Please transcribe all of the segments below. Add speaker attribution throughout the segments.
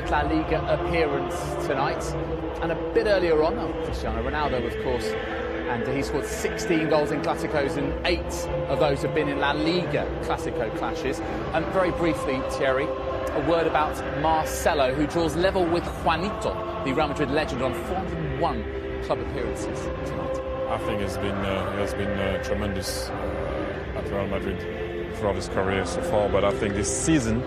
Speaker 1: 100th La Liga appearance tonight. And a bit earlier on, Cristiano Ronaldo, of course, and he scored 16 goals in Clásicos, and 8 of those have been in La Liga Clásico clashes. And very briefly, Thierry, a word about Marcelo, who draws level with Juanito, the Real Madrid legend, on 401 club appearances tonight.
Speaker 2: I think he has been tremendous at Real Madrid throughout his career so far. But I think this season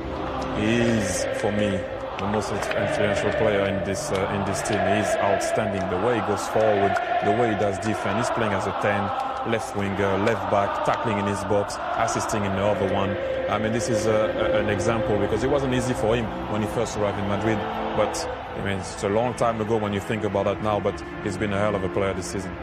Speaker 2: he is, for me, the most influential player in this team. He's outstanding. The way he goes forward, the way he does defense. He's playing as a 10, left winger, left back, tackling in his box, assisting in the other one. I mean, this is an example, because it wasn't easy for him when he first arrived in Madrid. But I mean, it's a long time ago when you think about that now. But he's been a hell of a player this season.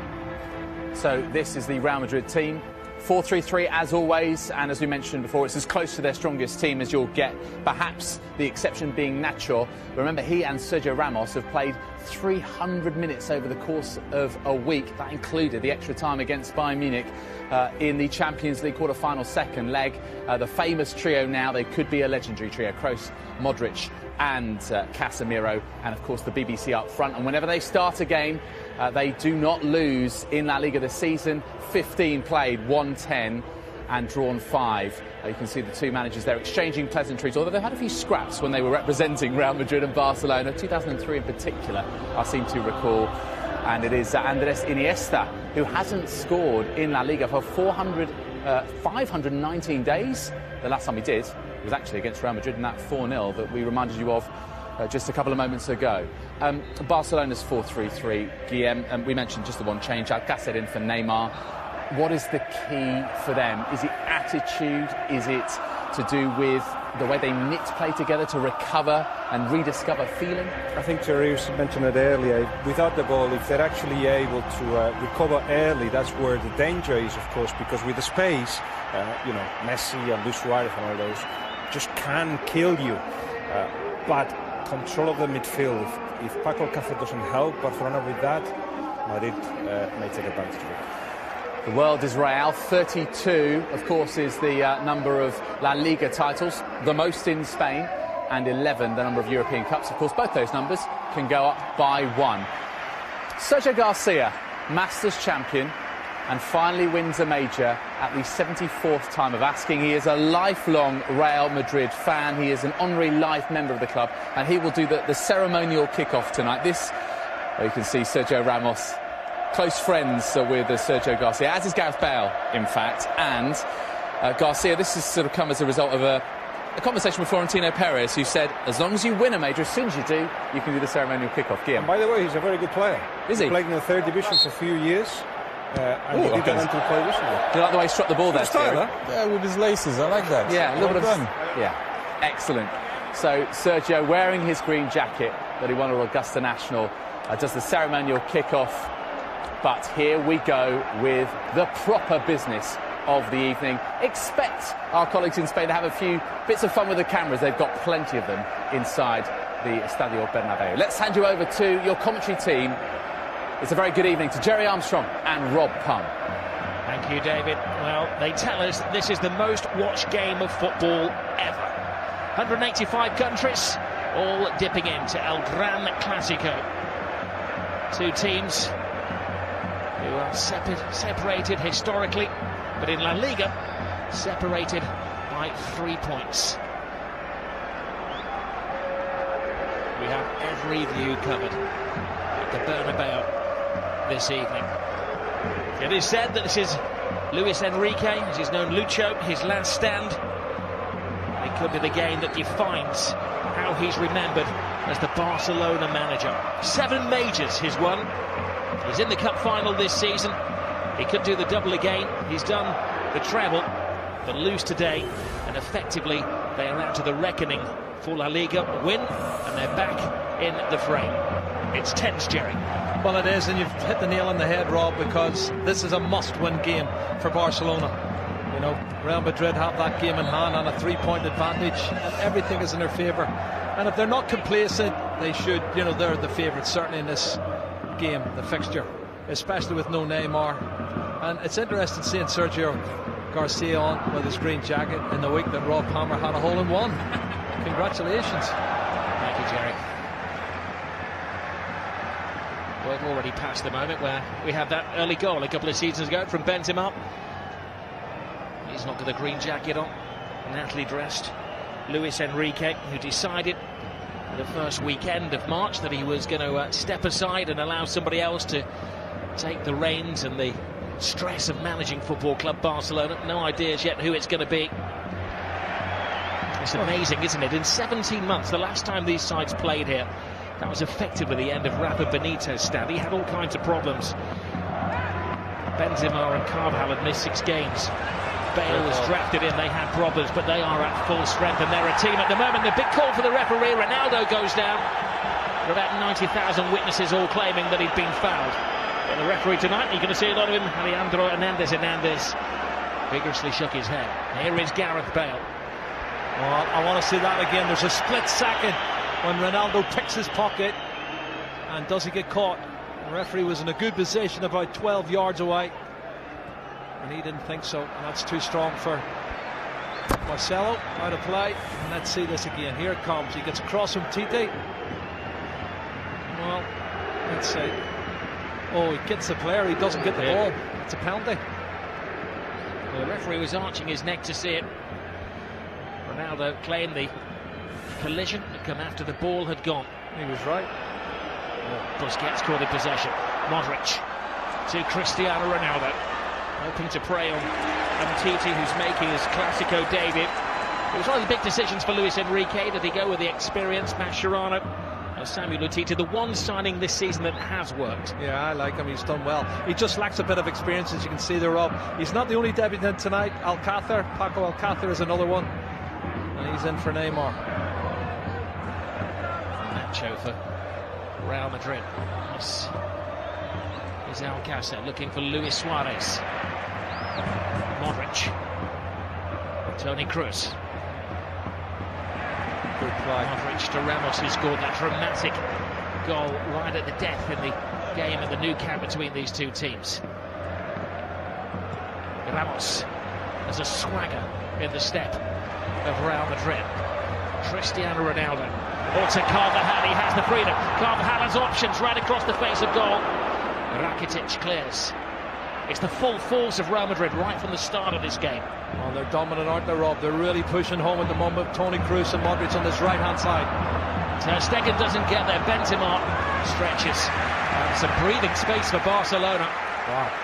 Speaker 1: So this is the Real Madrid team. 4-3-3 as always, and as we mentioned before, it's as close to their strongest team as you'll get, perhaps the exception being Nacho. Remember, he and Sergio Ramos have played 300 minutes over the course of a week. That included the extra time against Bayern Munich in the Champions League quarter-final second leg. The famous trio now, they could be a legendary trio: Kroos, Modric and Casemiro, and of course the BBC up front. And whenever they start a game, they do not lose in La Liga this season. 15 played, 1-10 and drawn 5. You can see the two managers there exchanging pleasantries, although they've had a few scraps when they were representing Real Madrid and Barcelona, 2003 in particular, I seem to recall. And it is Andres Iniesta, who hasn't scored in La Liga for 519 days. The last time he did was actually against Real Madrid in that 4-0 that we reminded you of just a couple of moments ago. Barcelona's 4-3-3, Guillem, and we mentioned just the one change, Alcácer in for Neymar. What is the key for them? Is it attitude? Is it to do with the way they knit play together to recover and rediscover feeling?
Speaker 3: I think Thierry mentioned it earlier. Without the ball, if they're actually able to recover early, that's where the danger is, of course, because with the space, Messi and Luis Suarez and all those just can kill you. But control of the midfield, if Paco Alcácer doesn't help Barcelona with that, Madrid may take advantage of it.
Speaker 1: The world is Real. 32, of course, is the number of La Liga titles, the most in Spain, and 11 the number of European Cups. Of course, both those numbers can go up by 1. Sergio Garcia, Masters champion, and finally wins a major at the 74th time of asking. He is a lifelong Real Madrid fan. He is an honorary life member of the club, and he will do the ceremonial kick-off tonight. This, you can see Sergio Ramos, close friends with Sergio Garcia, as is Gareth Bale, in fact. And Garcia, this has sort of come as a result of a conversation with Florentino Perez, who said, as long as you win a major, as soon as you do, you can do the ceremonial kick-off.
Speaker 3: And by the way, he's a very good player.
Speaker 1: Is he?
Speaker 3: He played in the 3rd division for a few years. And he did that until quite recently.
Speaker 1: Do you like the way he struck the ball there, Thierry?
Speaker 2: Yeah, with his laces, I like that.
Speaker 1: Yeah, a little bit of... Yeah, excellent. So Sergio, wearing his green jacket that he won at Augusta National, does the ceremonial kick-off. But here we go with the proper business of the evening. Expect our colleagues in Spain to have a few bits of fun with the cameras. They've got plenty of them inside the Estadio Bernabeu. Let's hand you over to your commentary team. It's a very good evening to Jerry Armstrong and Rob Pum.
Speaker 4: Thank you, David. Well, they tell us that this is the most watched game of football ever. 185 countries, all dipping into El Gran Clásico. Two teams who are separated historically, but in La Liga, separated by 3 points. We have every view covered at the Bernabeu this evening. It is said that this is Luis Enrique, as he's known Lucho, his last stand. It could be the game that defines how he's remembered as the Barcelona manager. 7 majors he's won. He's in the cup final this season. He could do the double again. He's done the treble, but lose today, and effectively they are out to the reckoning for La Liga. Win, and they're back in the frame. It's tense, Jerry.
Speaker 5: Well, it is, and you've hit the nail on the head, Rob, because this is a must-win game for Barcelona. You know, Real Madrid have that game in hand on a 3-point advantage, and everything is in their favour. And if they're not complacent, they should, they're the favourites, certainly in this game, the fixture, especially with no Neymar. And it's interesting seeing Sergio Garcia on with his green jacket in the week that Rob Palmer had a hole-in-one. Congratulations.
Speaker 4: Thank you, Jerry. already past the moment where we had that early goal a couple of seasons ago from Benzema. He's not got a green jacket on, nattily dressed. Luis Enrique, who decided the first weekend of March that he was going to step aside and allow somebody else to take the reins and the stress of managing Football Club Barcelona. No ideas yet who it's going to be. It's amazing, isn't it? In 17 months, the last time these sides played here, that was effectively the end of Rafa Benitez's stand. He had all kinds of problems. Benzema and Carvajal had missed 6 games. Bale was drafted in, they had problems, but they are at full strength and they're a team at the moment. The big call for the referee, Ronaldo goes down. There are about 90,000 witnesses all claiming that he'd been fouled. And the referee tonight, you're going to see a lot of him. Alejandro Hernandez vigorously shook his head. Here is Gareth Bale.
Speaker 5: Well, I want to see that again. There's a split second when Ronaldo picks his pocket, and does he get caught? The referee was in a good position about 12 yards away, and he didn't think so, and that's too strong for Marcelo. Out of play, and let's see this again. Here it comes. He gets across from Tite. Well, let's see. Oh, he gets the player. He doesn't get the ball. It's a penalty.
Speaker 4: Well, the referee was arching his neck to see it. Ronaldo claimed the collision had come after the ball had gone.
Speaker 5: He was right.
Speaker 4: Busquets caught in possession. Modric to Cristiano Ronaldo, hoping to prey on Titi, who's making his Clasico debut. It was one of the big decisions for Luis Enrique. Did he go with the experienced Mascherano or Samuel Umtiti, the one signing this season that has worked?
Speaker 5: Yeah, I like him. He's done well. He just lacks a bit of experience, as you can see there, Rob. He's not the only debutant tonight. Paco Alcácer is another one, and he's in for Neymar.
Speaker 4: Nacho for Real Madrid. This is Alcácer looking for Luis Suarez. Modric. Toni Kroos.
Speaker 5: Good play.
Speaker 4: Modric to Ramos, who scored that dramatic goal right at the death in the game at the Nou Camp between these two teams. Ramos has a swagger in the step of Real Madrid. Cristiano Ronaldo. Or to Carvajal, he has the freedom. Carvajal has options right across the face of goal. Rakitic clears. It's the full force of Real Madrid right from the start of this game.
Speaker 5: Oh, they're dominant, aren't they, Rob? They're really pushing home at the moment. Toni Kroos and Modric on this right-hand side.
Speaker 4: Ter Stegen doesn't get there. Benzema stretches. Some breathing space for Barcelona.
Speaker 5: Wow.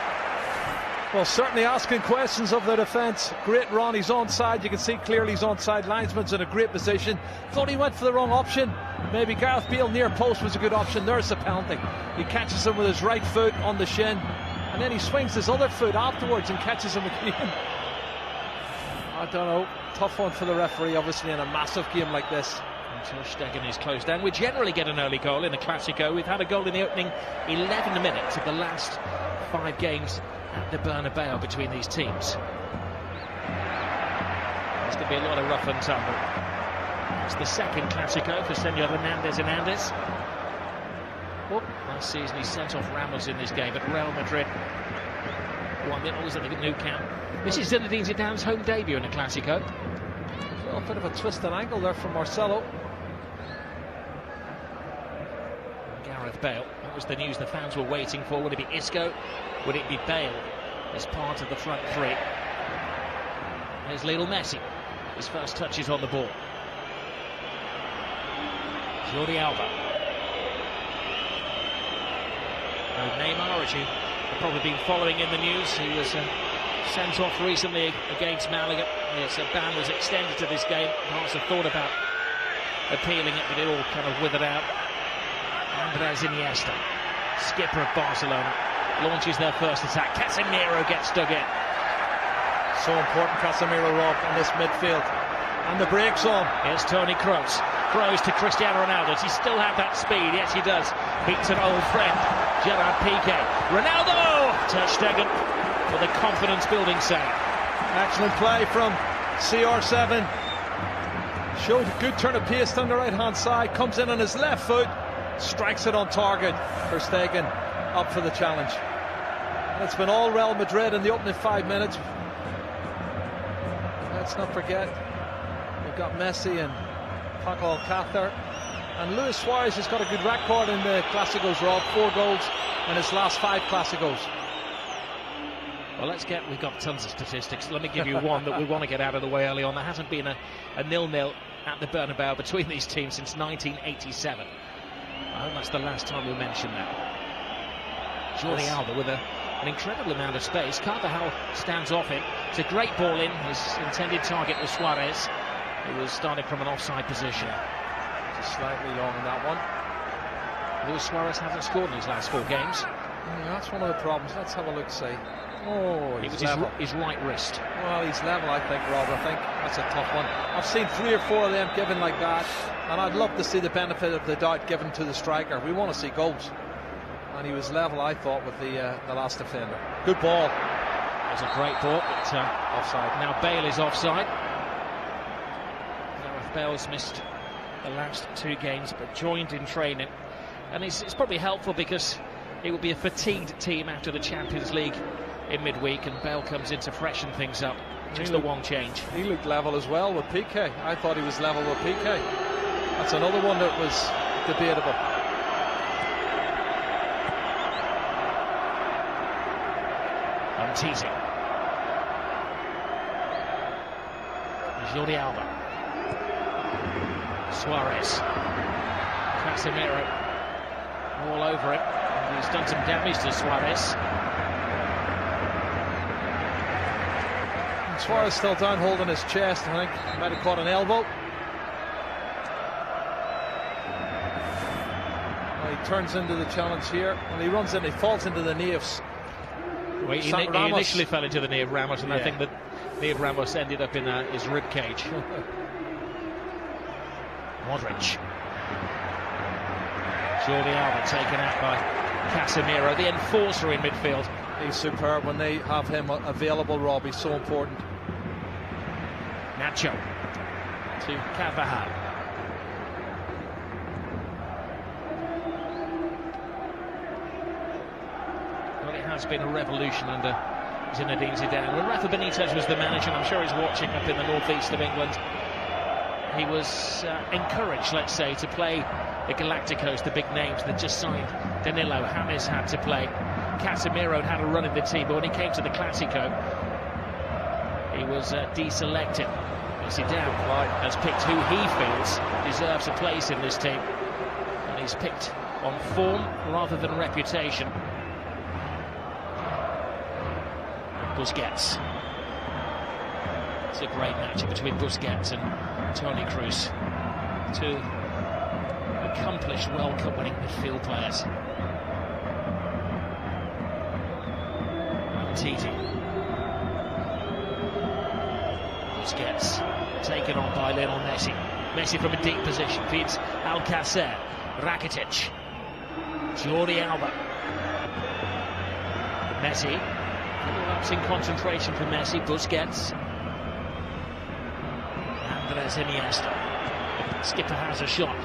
Speaker 5: Well, certainly asking questions of the defence. Great run, he's onside. You can see clearly he's onside. Linesman's in a great position. Thought he went for the wrong option. Maybe Gareth Bale near post was a good option. There's the penalty. He catches him with his right foot on the shin, and then he swings his other foot afterwards and catches him again. I don't know. Tough one for the referee, obviously, in a massive game like this.
Speaker 4: Ter Stegen is closed down. We generally get an early goal in the Clasico. We've had a goal in the opening 11 minutes of the last 5 games at the Bernabeu between these teams. There's going to be a lot of rough and tumble. It's the second Clasico for Senor Hernandez. Oh, last season he sent off Ramos in this game, but Real Madrid 1-0 at the Nou Camp. This is Zinedine Zidane's home debut in a Clasico.
Speaker 5: Well, a bit of a twisted angle there from Marcelo.
Speaker 4: Gareth Bale. That was the news the fans were waiting for. Would it be Isco? Would it be Bale as part of the front three? There's Lionel Messi. His first touch is on the ball. Jordi Alba. Neymar, as you have probably been following in the news, he was sent off recently against Malaga. His ban was extended to this game. Barca thought about appealing it, but it all kind of withered out. Andres Iniesta, skipper of Barcelona, launches their first attack. Casemiro gets dug in.
Speaker 5: So important, Casemiro, Rob, in this midfield. And the break's on.
Speaker 4: Here's Toni Kroos. Kroos to Cristiano Ronaldo. Does he still have that speed? Yes, he does. Beats an old friend, Gerard Piqué. Ronaldo! Ter Stegen with a confidence-building save.
Speaker 5: Excellent play from CR7. Showed a good turn of pace on the right-hand side. Comes in on his left foot. Strikes it on target. Ter Stegen up for the challenge. And it's been all Real Madrid in the opening 5 minutes. Let's not forget, we've got Messi and Paco Alcácer And Luis Suarez has got a good record in the Clásicos, Rob. 4 goals in his last 5 Clásicos.
Speaker 4: Well, we've got tons of statistics. Let me give you one that we want to get out of the way early on. There hasn't been a 0-0 at the Bernabeu between these teams since 1987. I hope that's the last time we mention that. Jordi Alba with an incredible amount of space. Carvajal stands off him. It's a great ball in. His intended target was Suarez. He was starting from an offside position.
Speaker 5: Just slightly long in that one.
Speaker 4: Luis Suarez hasn't scored in his last 4 games.
Speaker 5: Yeah, that's one of the problems. Let's have a look, see. Oh,
Speaker 4: it was his right wrist.
Speaker 5: Well, he's level, I think, Rob. I think that's a tough one. I've seen 3 or 4 of them given like that, and I'd love to see the benefit of the doubt given to the striker. We want to see goals. And he was level, I thought, with the last defender. Good ball.
Speaker 4: It was a great ball, but offside. Now Bale is offside. Gareth Bale's missed the last 2 games, but joined in training. And it's probably helpful because it will be a fatigued team after the Champions League in midweek, and Bale comes in to freshen things up. Just the one change.
Speaker 5: He looked level as well with Piqué. I thought he was level with Piqué. That's another one that was debatable.
Speaker 4: Teasing. Jordi Alba. Suarez. Casemiro. All over it. And he's done some damage to Suarez.
Speaker 5: And Suarez still down holding his chest. I think he might have caught an elbow. Well, he turns into the challenge here. When he runs in, he falls into the knee of
Speaker 4: Well, he initially fell into the knee of Ramos, and I think the knee of Ramos ended up in his rib cage. Modric. Jordi Alba taken out by Casemiro, the enforcer in midfield.
Speaker 5: He's superb when they have him available, Rob. He's so important.
Speaker 4: Nacho to Carvajal. Has been a revolution under Zinedine Zidane. When Rafa Benitez was the manager, and I'm sure he's watching up in the northeast of England, he was encouraged, let's say, to play the Galacticos, the big names that just signed. Danilo, James had to play. Casemiro had a run in the team, but when he came to the Clásico, he was deselected. Zidane has picked who he feels deserves a place in this team, and he's picked on form rather than reputation. Busquets. It's a great match between Busquets and Toni Kroos. 2 accomplished World Cup winning midfield players. Titi. Busquets taken on by Lionel Messi. Messi from a deep position feeds Alcacer. Rakitic. Jordi Alba. Messi. In concentration for Messi. Busquets. Andres Iniesta. Skipper has a shot.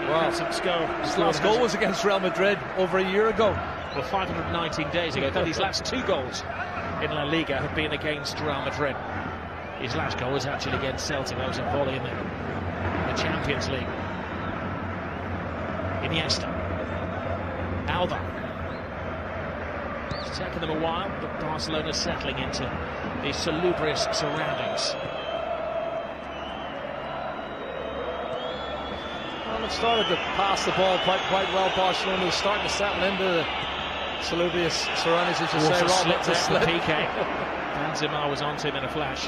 Speaker 5: Wow. His last goal was against Real Madrid over a year ago.
Speaker 4: Well, 519 days ago. But his last 2 goals in La Liga have been against Real Madrid. His last goal was actually against Celtic. That was in volley in the Champions League. Iniesta. Alba. It's taken them a while, but Barcelona settling into these salubrious surroundings.
Speaker 5: Well, it started to pass the ball quite well. Barcelona was starting to settle into the salubrious surroundings, as you say, Rob.
Speaker 4: It's a slip. Piqué. Benzema was onto him in a flash.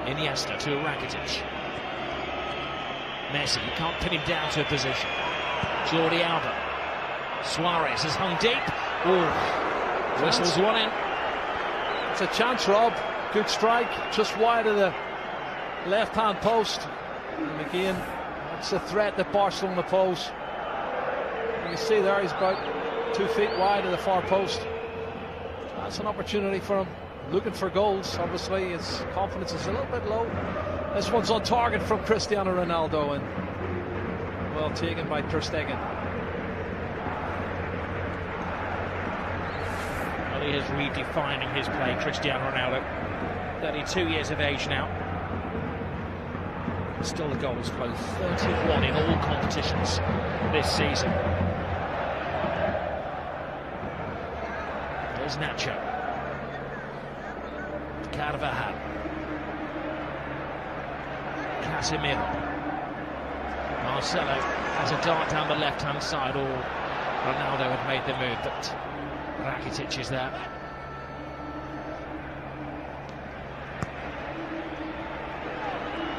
Speaker 4: Iniesta to Rakitic. Messi, you can't pin him down to a position. Jordi Alba. Suarez has hung deep. Oh, whistles one in.
Speaker 5: It's a chance, Rob. Good strike, just wide of the left-hand post. And again, it's a threat that Barcelona pose. You can see there he's about 2 feet wide of the far post. That's an opportunity for him. Looking for goals, obviously. His confidence is a little bit low. This one's on target from Cristiano Ronaldo, and well taken by Ter Stegen.
Speaker 4: Well, he is redefining his play, Cristiano Ronaldo. 32 years of age now. Still the goals flow, 31 in all competitions this season. There's Nacho. Carvajal. Casemiro. Marcelo has a dart down the left-hand side, or Ronaldo had made the move, but Rakitic is there.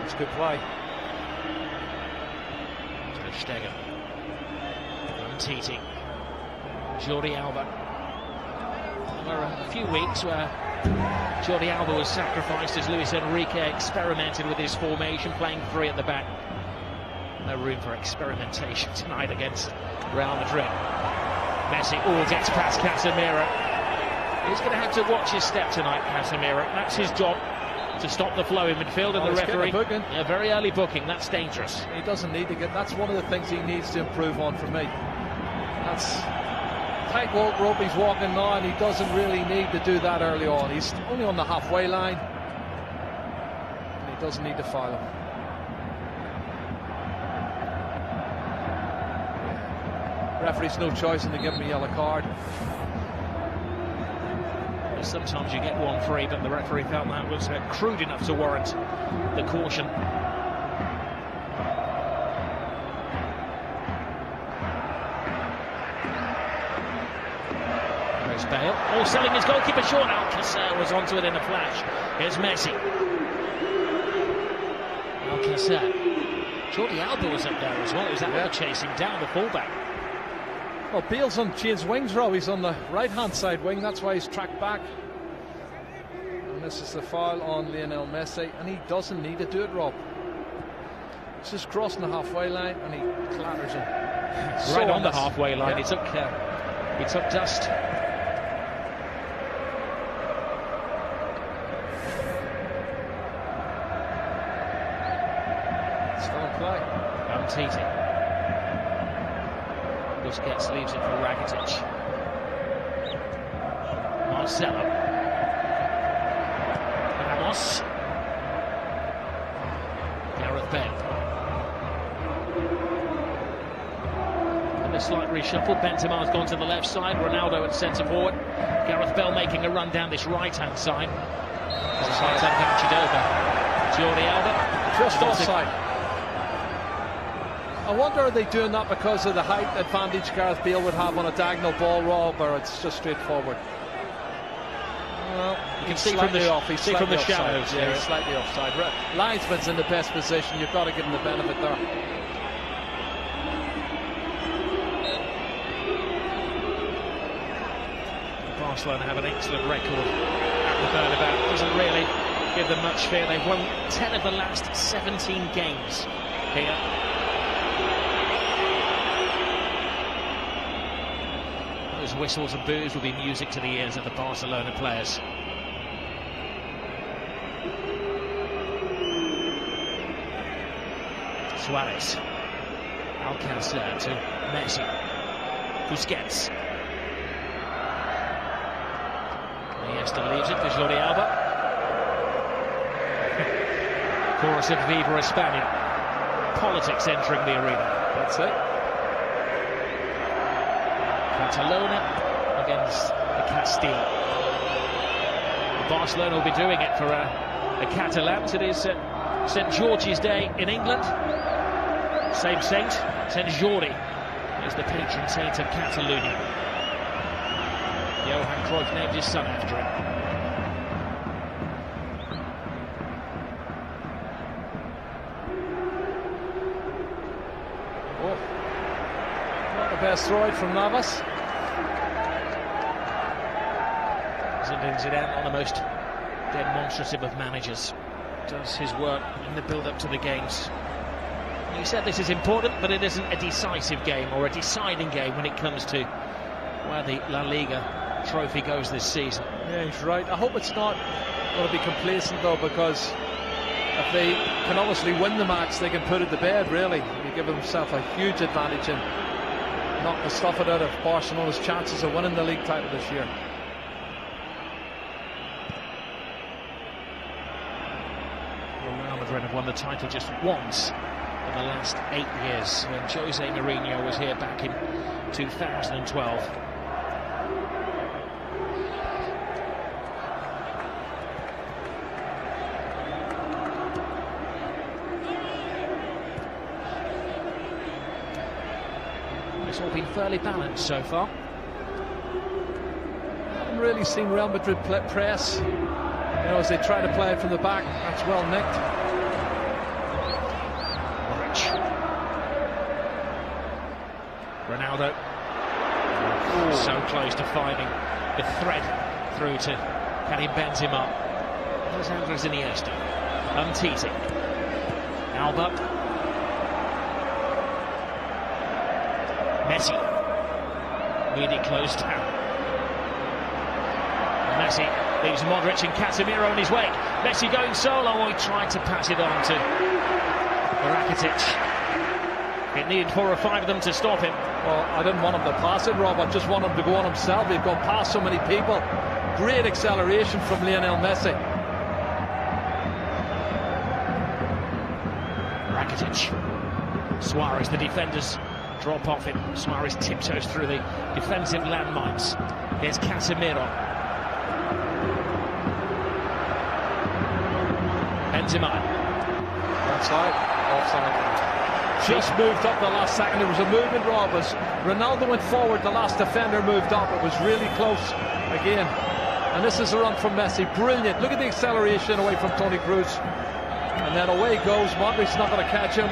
Speaker 5: It's good play.
Speaker 4: Ter Stegen. Umtiti. Jordi Alba. There were a few weeks where Jordi Alba was sacrificed as Luis Enrique experimented with his formation, playing three at the back. No room for experimentation tonight against Real Madrid. Messi gets past Casemiro. He's going to have to watch his step tonight, Casemiro. That's his job, to stop the flow in midfield, and the referee. A very early booking, that's dangerous.
Speaker 5: He doesn't need to get. That's one of the things he needs to improve on for me. That's tight rope he's walking now, and he doesn't really need to do that early on. He's only on the halfway line, and he doesn't need to foul him. Referee's no choice in to give him a yellow card.
Speaker 4: Sometimes you get one free, but the referee felt that was crude enough to warrant the caution. There's Bale, selling his goalkeeper short. Alcacer was onto it in a flash. Here's Messi. Alcacer. Jordi Alba was up there as well. He was out chasing down the fullback.
Speaker 5: Well, Bale's on James Wing's row. He's on the right-hand side wing. That's why he's tracked back. And this is the foul on Lionel Messi, and he doesn't need to do it, Rob. He's just crossing the halfway line, and he clatters him.
Speaker 4: Right on the halfway line. He took dust.
Speaker 5: Still in play.
Speaker 4: Umtiti. Busquets leaves it for Rakitic. Marcelo. Ramos. Gareth Bale. And a slight reshuffle. Benzema's gone to the left side. Ronaldo at centre forward. Gareth Bale making a run down this right-hand side. Jordi Alba.
Speaker 5: Just offside. I wonder, are they doing that because of the height advantage Gareth Bale would have on a diagonal ball, Rob, or it's just straightforward? Well,
Speaker 4: you can see from the shadows.
Speaker 5: Yeah, he's slightly offside. Linesman's in the best position. You've got to give him the benefit there.
Speaker 4: Barcelona have an excellent record at the Bernabeu. Doesn't really give them much fear. They've won 10 of the last 17 games here. Those whistles and boos will be music to the ears of the Barcelona players. Suarez. Alcacer to Messi. Busquets. Iniesta leaves it for Jordi Alba. Chorus of Viva España. Politics entering the arena.
Speaker 5: That's it.
Speaker 4: Barcelona against the Castile. Barcelona will be doing it for the Catalans. It is St. George's Day in England. Same saint, St. Jordi is the patron saint of Catalonia. Johan Cruyff named his son after him.
Speaker 5: Not the best throw from Navas.
Speaker 4: Zidane, one of the most demonstrative of managers, does his work in the build-up to the games. He said this is important, but it isn't a decisive game or a deciding game when it comes to where the La Liga trophy goes this season.
Speaker 5: Yeah, he's right. I hope it's not going to be complacent, though, because if they can obviously win the match, they can put it to bed, really. They give themselves a huge advantage and knock the stuff out of Barcelona's chances of winning the league title this year.
Speaker 4: Real Madrid have won the title just once in the last 8 years, when Jose Mourinho was here back in 2012. It's all been fairly balanced so far.
Speaker 5: Haven't really seen Real Madrid press. You know, as they try to play it from the back, that's well nicked.
Speaker 4: Ronaldo. Ooh. So close to finding the thread through to Karim Benzema. There's Andres Iniesta. Umtiti. Alba. Messi. Really closed down. Messi leaves Modric and Casemiro on his way. Messi going solo. Oh, he tried to pass it on to Rakitic. It needed 4 or 5 of them to stop him.
Speaker 5: Well, I didn't want him to pass it, Rob. I just want him to go on himself. He'd gone past so many people. Great acceleration from Lionel Messi.
Speaker 4: Rakitic. Suarez, the defenders drop off him. Suarez tiptoes through the defensive landmines. Here's Casemiro. Benzema.
Speaker 5: Outside. Offside. Just moved up the last second. There was a movement, Rob. As Ronaldo went forward, the last defender moved up. It was really close again. And this is a run from Messi. Brilliant. Look at the acceleration away from Toni Kroos. And then away goes. Modric's not going to catch him.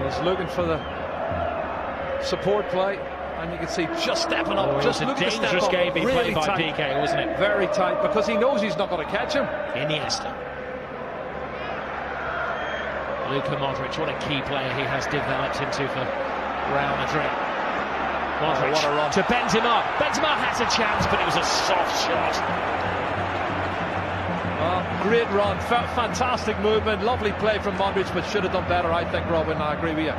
Speaker 5: He's looking for the support play. And you can see just stepping up. Just look at the step up.
Speaker 4: Dangerous game being
Speaker 5: really
Speaker 4: played by
Speaker 5: tight.
Speaker 4: PK, wasn't it?
Speaker 5: Very tight, because he knows he's not going to catch him.
Speaker 4: Iniesta. Luka Modric, what a key player he has developed into for Real Madrid. Modric
Speaker 5: what a run.
Speaker 4: to Benzema. Benzema has a chance, but it was a soft shot.
Speaker 5: Great run, fantastic movement, lovely play from Modric, but should have done better, I think, Robin. I agree with you.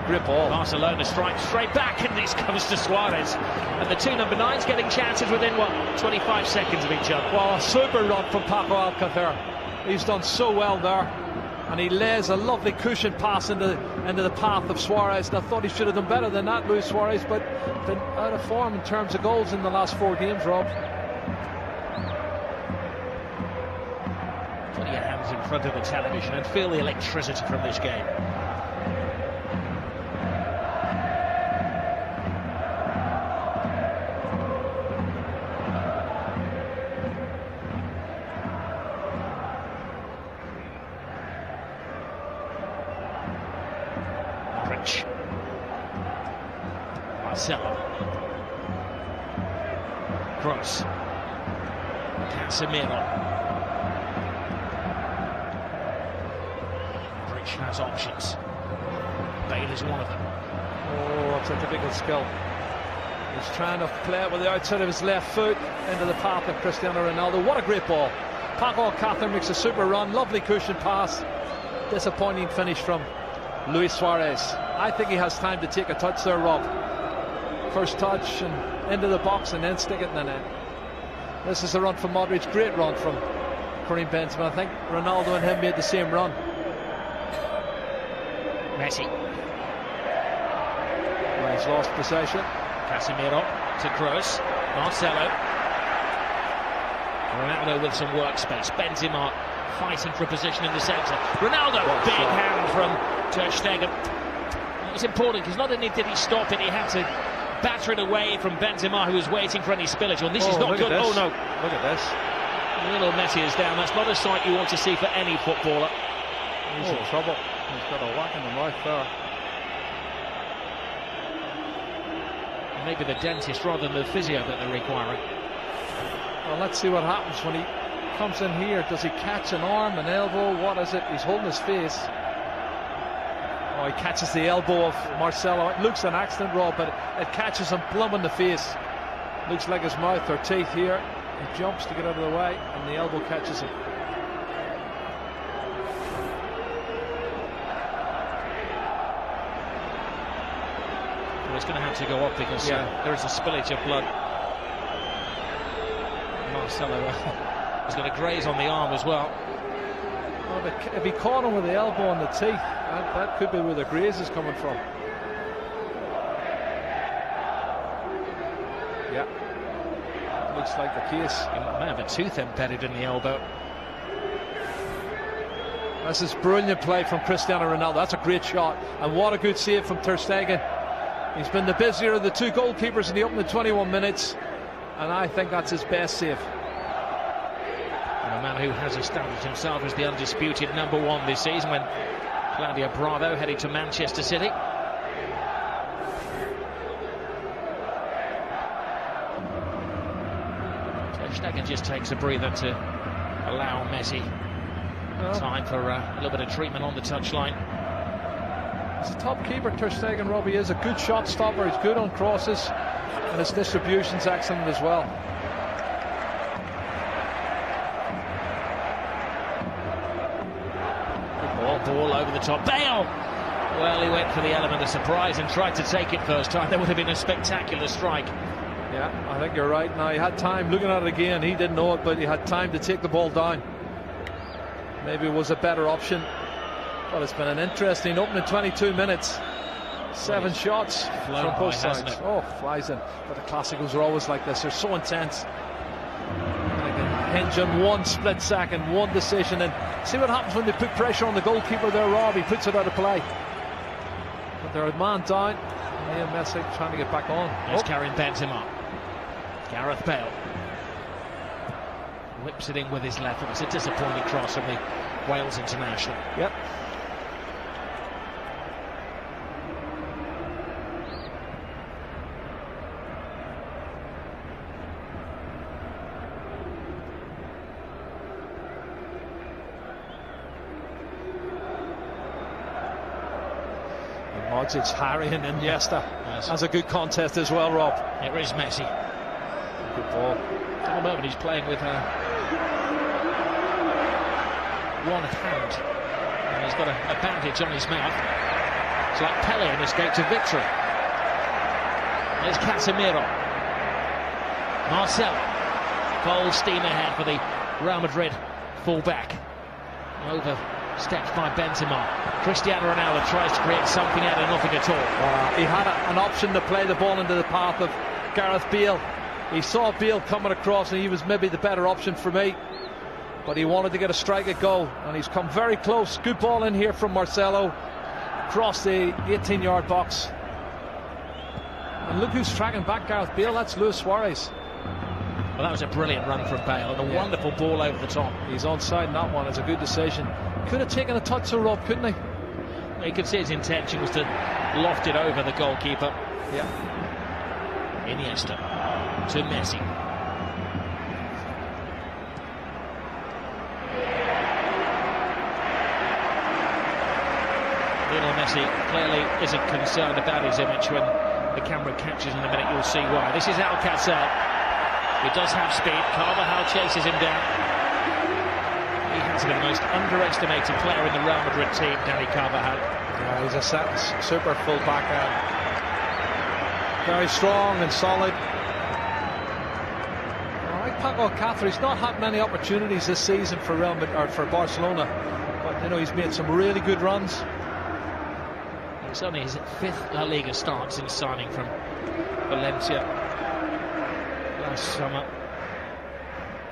Speaker 5: Great ball.
Speaker 4: Barcelona strikes straight back, and this comes to Suarez. And the 2 number 9s getting chances within, 25 seconds of each other.
Speaker 5: Well, a super run from Paco Alcácer. He's done so well there. And he lays a lovely cushion pass into the path of Suarez. And I thought he should have done better than that, Luis Suarez, but been out of form in terms of goals in the last 4 games, Rob.
Speaker 4: Put your hands in front of the television and feel the electricity from this game. Marcelo. Kroos. Casemiro. Modric has options. Bale is one of them.
Speaker 5: Oh, that's a typical skill. He's trying to play it with the outside of his left foot into the path of Cristiano Ronaldo. What a great ball. Paco Alcácer makes a super run. Lovely cushion pass. Disappointing finish from Luis Suarez. I think he has time to take a touch there, Rob. First touch and into the box and then stick it in the net. This is a run from Modric. Great run from Karim Benzema. I think Ronaldo and him made the same run.
Speaker 4: Messi.
Speaker 5: Well, he's lost possession.
Speaker 4: Casemiro to Kroos. Marcelo. Ronaldo with some workspace. Benzema fighting for a position in the centre. Ronaldo, big hand from Ter Stegen. It was important because not only did he stop it, he had to batter it away from Benzema, who was waiting for any spillage. Well, this is not good. Oh no!
Speaker 5: Look at this.
Speaker 4: Little Messi is down. That's not a sight you want to see for any footballer.
Speaker 5: He's in trouble. He's got a whack in the mouth there.
Speaker 4: Maybe the dentist rather than the physio that they're requiring.
Speaker 5: Well, let's see what happens when he comes in here. Does he catch an arm, an elbow? What is it? He's holding his face. Oh, he catches the elbow of Marcelo. It looks an accident, Rob, but it catches him plumb in the face. Looks like his mouth or teeth here. He jumps to get out of the way, and the elbow catches him.
Speaker 4: Well, it's going to have to go up because there is a spillage of blood. Marcelo has got a graze on the arm as well.
Speaker 5: If he caught him with the elbow on the teeth, that could be where the graze is coming from. Yeah, looks like the case.
Speaker 4: He may have a tooth embedded in the elbow.
Speaker 5: This is brilliant play from Cristiano Ronaldo. That's a great shot, and what a good save from Ter Stegen. He's been the busier of the two goalkeepers in the opening 21 minutes, and I think that's his best save.
Speaker 4: And a man who has established himself as the undisputed #1 this season when Claudio Bravo headed to Manchester City. Ter Stegen just takes a breather to allow Messi time for a little bit of treatment on the touchline.
Speaker 5: He's a top keeper, Ter Stegen, Robbie. He is a good shot stopper. He's good on crosses, and his distribution's excellent as well.
Speaker 4: Ball over the top. Bale! Well, he went for the element of surprise and tried to take it first time. There would have been a spectacular strike.
Speaker 5: Yeah, I think you're right. Now, he had time looking at it again. He didn't know it, but he had time to take the ball down. Maybe it was a better option. But it's been an interesting opening 22 minutes. 7 shots from both sides. Oh, flies in. But the Clásicos are always like this. They're so intense. Hinge on one split second, one decision, and see what happens when they put pressure on the goalkeeper there, Rob. He puts it out of play. But they're a man down. And Messi trying to get back on.
Speaker 4: There's Karim Benzema. Gareth Bale whips it in with his left. It was a disappointing cross from the Wales international.
Speaker 5: Yep. It's Harry and Iniesta. Yes. That's a good contest as well, Rob.
Speaker 4: Here is Messi.
Speaker 5: Good ball.
Speaker 4: At the moment he's playing with one hand, and he's got a bandage on his mouth. It's like Pele in escape to victory. There's Casemiro. Marcelo. Full steam ahead for the Real Madrid full-back. Overstepped by Benzema. Cristiano Ronaldo tries to create something out of nothing at all.
Speaker 5: He had an option to play the ball into the path of Gareth Bale. He saw Bale coming across, and he was maybe the better option for me. But he wanted to get a strike at goal, and he's come very close. Good ball in here from Marcelo. Across the 18-yard box. And look who's tracking back Gareth Bale. That's Luis Suarez.
Speaker 4: Well, that was a brilliant run from Bale, and a wonderful ball over the top.
Speaker 5: He's onside in that one. It's a good decision. Could have taken a touch of Rob, couldn't he?
Speaker 4: You could see his intention was to loft it over the goalkeeper.
Speaker 5: Yeah.
Speaker 4: Iniesta to Messi. Lionel Messi clearly isn't concerned about his image. When the camera catches in a minute, you'll see why. This is Alcácer. He does have speed. Carvajal chases him down. He has to be the most underestimated player in the Real Madrid team, Dani Carvajal.
Speaker 5: Yeah, he's a super full back end. Very strong and solid. Like Paco Alcácer, he's not had many opportunities this season for Real Madrid, or for Barcelona, but you know, he's made some really good runs.
Speaker 4: It's only his 5th La Liga start since signing from Valencia last summer.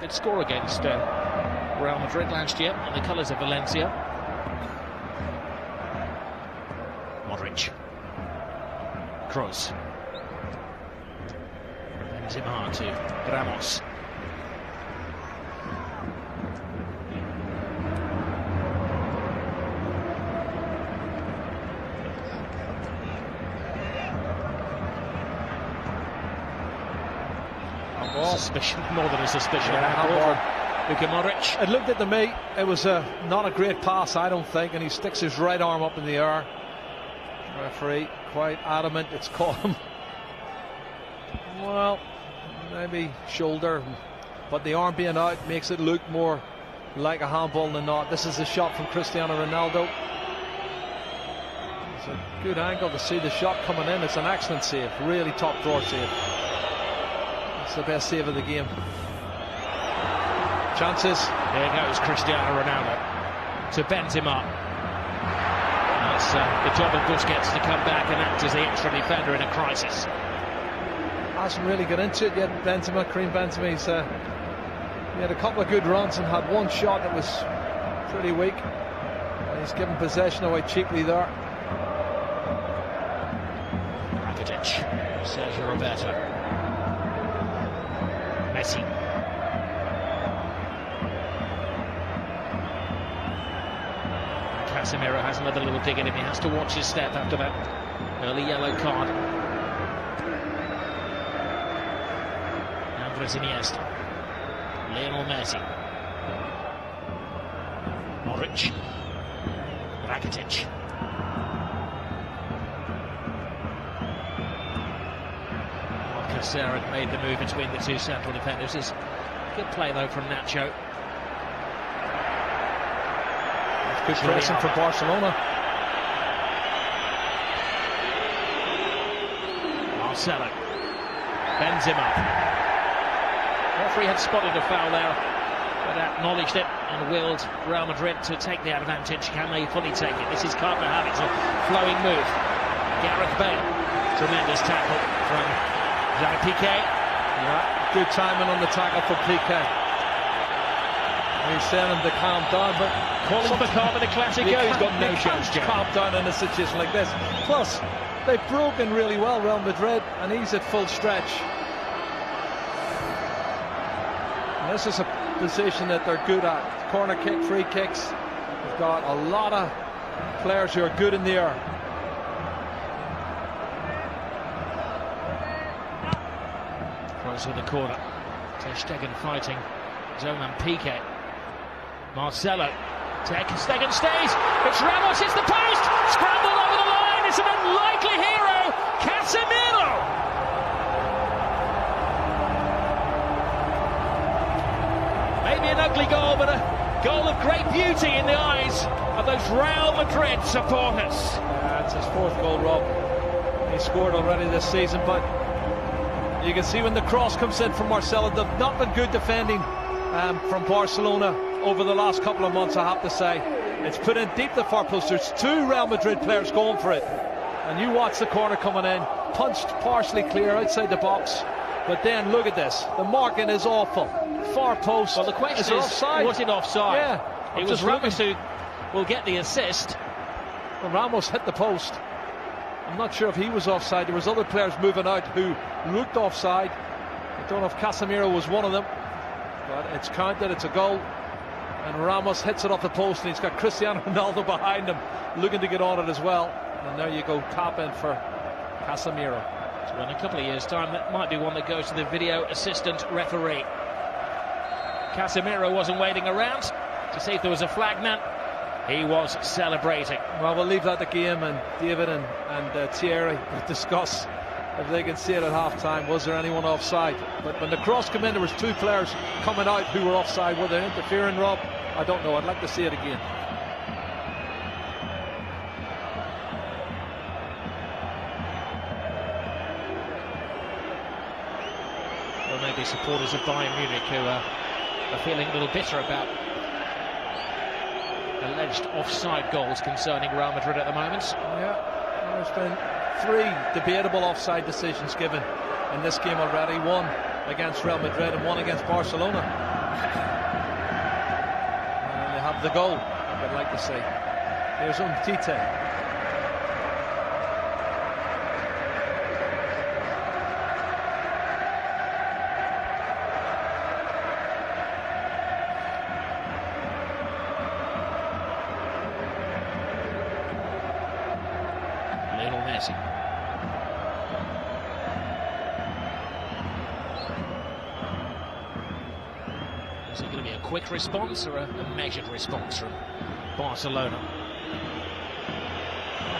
Speaker 4: Did score against Real Madrid last year in the colours of Valencia. Modric. Kroos. Benzema to Ramos. Suspicion, more than a suspicion. Luka Modric.
Speaker 5: It looked at to me, it was not a great pass, I don't think, and he sticks his right arm up in the air. Referee quite adamant it's caught him. Well, maybe shoulder, but the arm being out makes it look more like a handball than not. This is a shot from Cristiano Ronaldo. It's a good angle to see the shot coming in. It's an excellent save, really top drawer save. It's the best save of the game. Chances.
Speaker 4: There goes Cristiano Ronaldo. to Benzema. That's the job of Busquets to come back and act as the extra defender in a crisis.
Speaker 5: Hasn't really got into it yet, Benzema, Karim Benzema. He had a couple of good runs and had one shot that was pretty weak. And he's given possession away cheaply there.
Speaker 4: Rakitic, Sergio Roberto, Messi. Casemiro has another little dig at him. He has to watch his step after that early yellow card. Andres Iniesta, Lionel Messi, Modric, Rakitic. Alcacer had made the move between the two central defenders. It's good play though from Nacho.
Speaker 5: Good pressing for Barcelona.
Speaker 4: Marcelo, Benzema. Referee had spotted a foul there, but acknowledged it and willed Real Madrid to take the advantage. Can they fully take it? This is Carvajal. It's a flowing move. Gareth Bale, tremendous tackle from Gerard Piqué.
Speaker 5: Yeah, good timing on the tackle for Piqué. He's telling him to calm down, but
Speaker 4: calling for calm in a classic go. He's got no chance to
Speaker 5: calm down in a situation like this. Plus, they've broken really well, Real Madrid, and he's at full stretch. And this is a position that they're good at. Corner kick, free kicks. They've got a lot of players who are good in the air.
Speaker 4: Cross with the corner. Ter Stegen fighting Zoman Piqué. Marcelo. Ter Stegen stays. It's Ramos, hits the post. Scrambled over the line. It's an unlikely hero. Casemiro. Maybe an ugly goal, but a goal of great beauty in the eyes of those Real Madrid supporters.
Speaker 5: It's his fourth goal, Rob. He scored already this season, but you can see when the cross comes in from Marcelo, they've not been good defending from Barcelona over the last couple of months, I have to say. It's put in deep the far post. There's two Real Madrid players going for it. And you watch the corner coming in, punched partially clear outside the box. But then look at this. The marking is awful. Far post.
Speaker 4: Well, the question is
Speaker 5: offside?
Speaker 4: Was it offside?
Speaker 5: Yeah.
Speaker 4: It was Ramos who will get the assist.
Speaker 5: Well, Ramos hit the post. I'm not sure if he was offside. There was other players moving out who looked offside. I don't know if Casemiro was one of them. But it's counted, it's a goal. And Ramos hits it off the post, and he's got Cristiano Ronaldo behind him looking to get on it as well. And there you go, tap in for Casemiro.
Speaker 4: So in a couple of years' time, that might be one that goes to the video assistant referee. Casemiro wasn't waiting around to see if there was a flag man. He was celebrating.
Speaker 5: Well, we'll leave that to game, and David and Thierry will discuss if they can see it at half-time. Was there anyone offside? But when the cross came in, there was two players coming out who were offside. Were they interfering, Rob? I don't know. I'd like to see it again.
Speaker 4: Well, maybe supporters of Bayern Munich who are feeling a little bitter about alleged offside goals concerning Real Madrid at the moment.
Speaker 5: Yeah, there's been 3 debatable offside decisions given in this game already. One against Real Madrid and one against Barcelona. And they have the goal, I'd like to see. Here's Umtiti.
Speaker 4: Lionel Messi. Is it going to be a quick response or a measured response from Barcelona?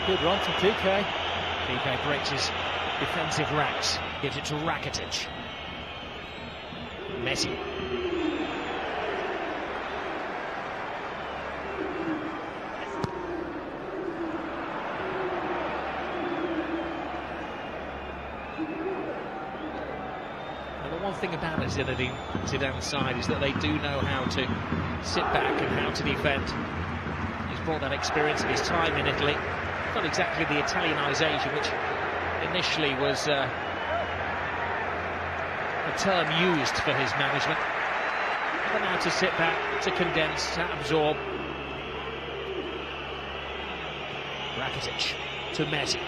Speaker 5: Good run from Piqué.
Speaker 4: Piqué breaks his defensive ranks. Gives it to Rakitic. Messi. One thing about the Zidane side is that they do know how to sit back and how to defend. brought that experience of his time in Italy. Not exactly the Italianisation, which initially was a term used for his management. But now to sit back, to condense, to absorb. Rakitic to Messi.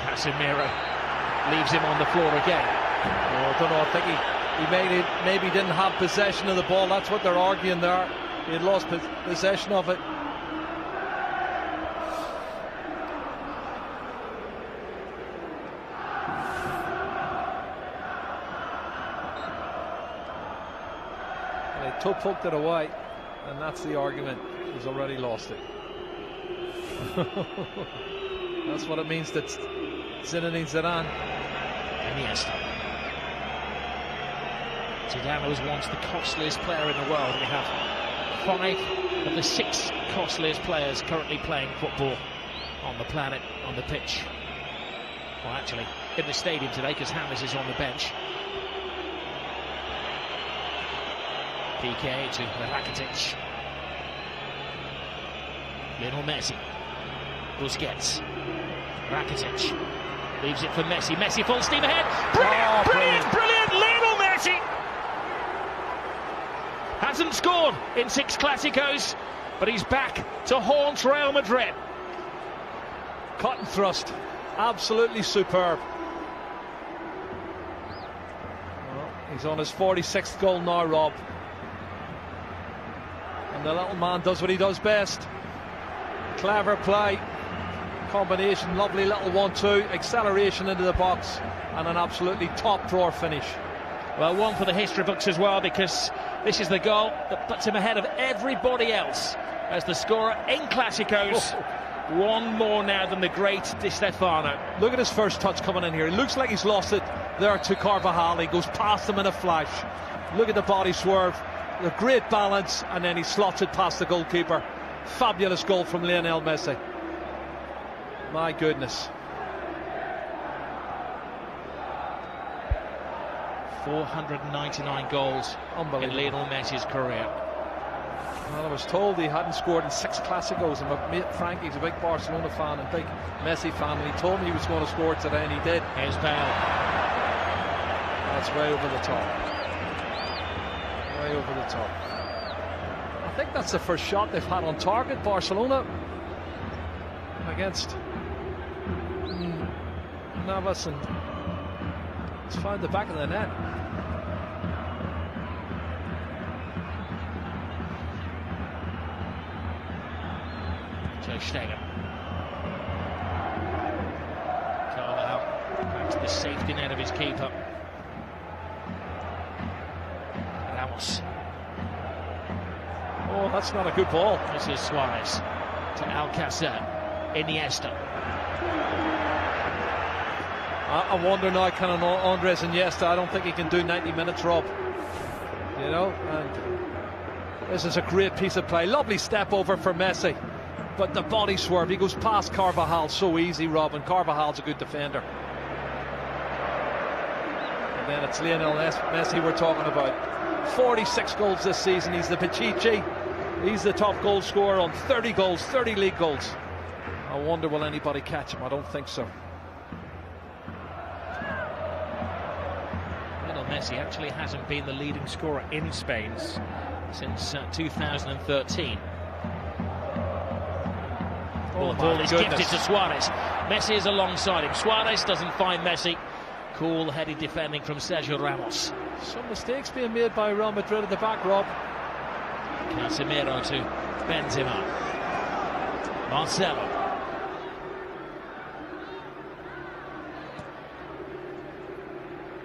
Speaker 4: Casemiro leaves him on the floor again.
Speaker 5: Oh, I don't know, I think he maybe didn't have possession of the ball. That's what they're arguing there. He had lost possession of it. They poked it away, and that's the argument. He's already lost it. That's what it means that Zinedine Zidane.
Speaker 4: Iniesta. Zidane was once the costliest player in the world. We have 5 of the 6 costliest players currently playing football on the planet, on the pitch. Well, actually, in the stadium today, because James is on the bench. PK to Rakitic. Lionel Messi. Busquets. Rakitic. Leaves it for Messi. Messi full steam ahead. Brilliant! Lionel Messi! Hasn't scored in 6 Clásicos, but he's back to haunt Real Madrid.
Speaker 5: Cut and thrust. Absolutely superb. Well, he's on his 46th goal now, Rob. And the little man does what he does best. Clever play, combination, lovely little 1-2, acceleration into the box, and an absolutely top drawer finish.
Speaker 4: Well, one for the history books as well, because this is the goal that puts him ahead of everybody else as the scorer in Clásicos. One more now than the great Di Stefano.
Speaker 5: Look at his first touch coming in here. It looks like he's lost it there to Carvajal. He goes past him in a flash. Look at the body swerve, the great balance, and then he slots it past the goalkeeper. Fabulous goal from Lionel Messi. My goodness.
Speaker 4: 499 goals in Lionel Messi's career.
Speaker 5: Well, I was told he hadn't scored in 6 Clásicos, and my mate Frankie's a big Barcelona fan and big Messi fan, and he told me he was going to score today, and he did.
Speaker 4: Here's Bale.
Speaker 5: That's way over the top. Way over the top. I think that's the first shot they've had on target, Barcelona, against Navas, and it's found the back of the net.
Speaker 4: Ter Stegen. Carvajal back to the safety net of his keeper. Ramos.
Speaker 5: Oh, that's not a good ball.
Speaker 4: This is Suarez to Alcácer. Iniesta.
Speaker 5: I wonder now, can Andres Iniesta, I don't think he can do 90 minutes, Rob. You know, and this is a great piece of play. Lovely step over for Messi. But the body swerve, he goes past Carvajal so easy, Rob, and Carvajal's a good defender. And then it's Lionel Messi we're talking about. 46 goals this season, he's the Pichichi. He's the top goal scorer on 30 goals, 30 league goals. I wonder, will anybody catch him? I don't think so.
Speaker 4: Lionel Messi actually hasn't been the leading scorer in Spain since 2013.
Speaker 5: Oh,
Speaker 4: the ball is gifted to Suarez. Messi is alongside him. Suarez doesn't find Messi. Cool-headed defending from Sergio Ramos.
Speaker 5: Some mistakes being made by Real Madrid at the back, Rob.
Speaker 4: Casemiro to Benzema. Marcelo.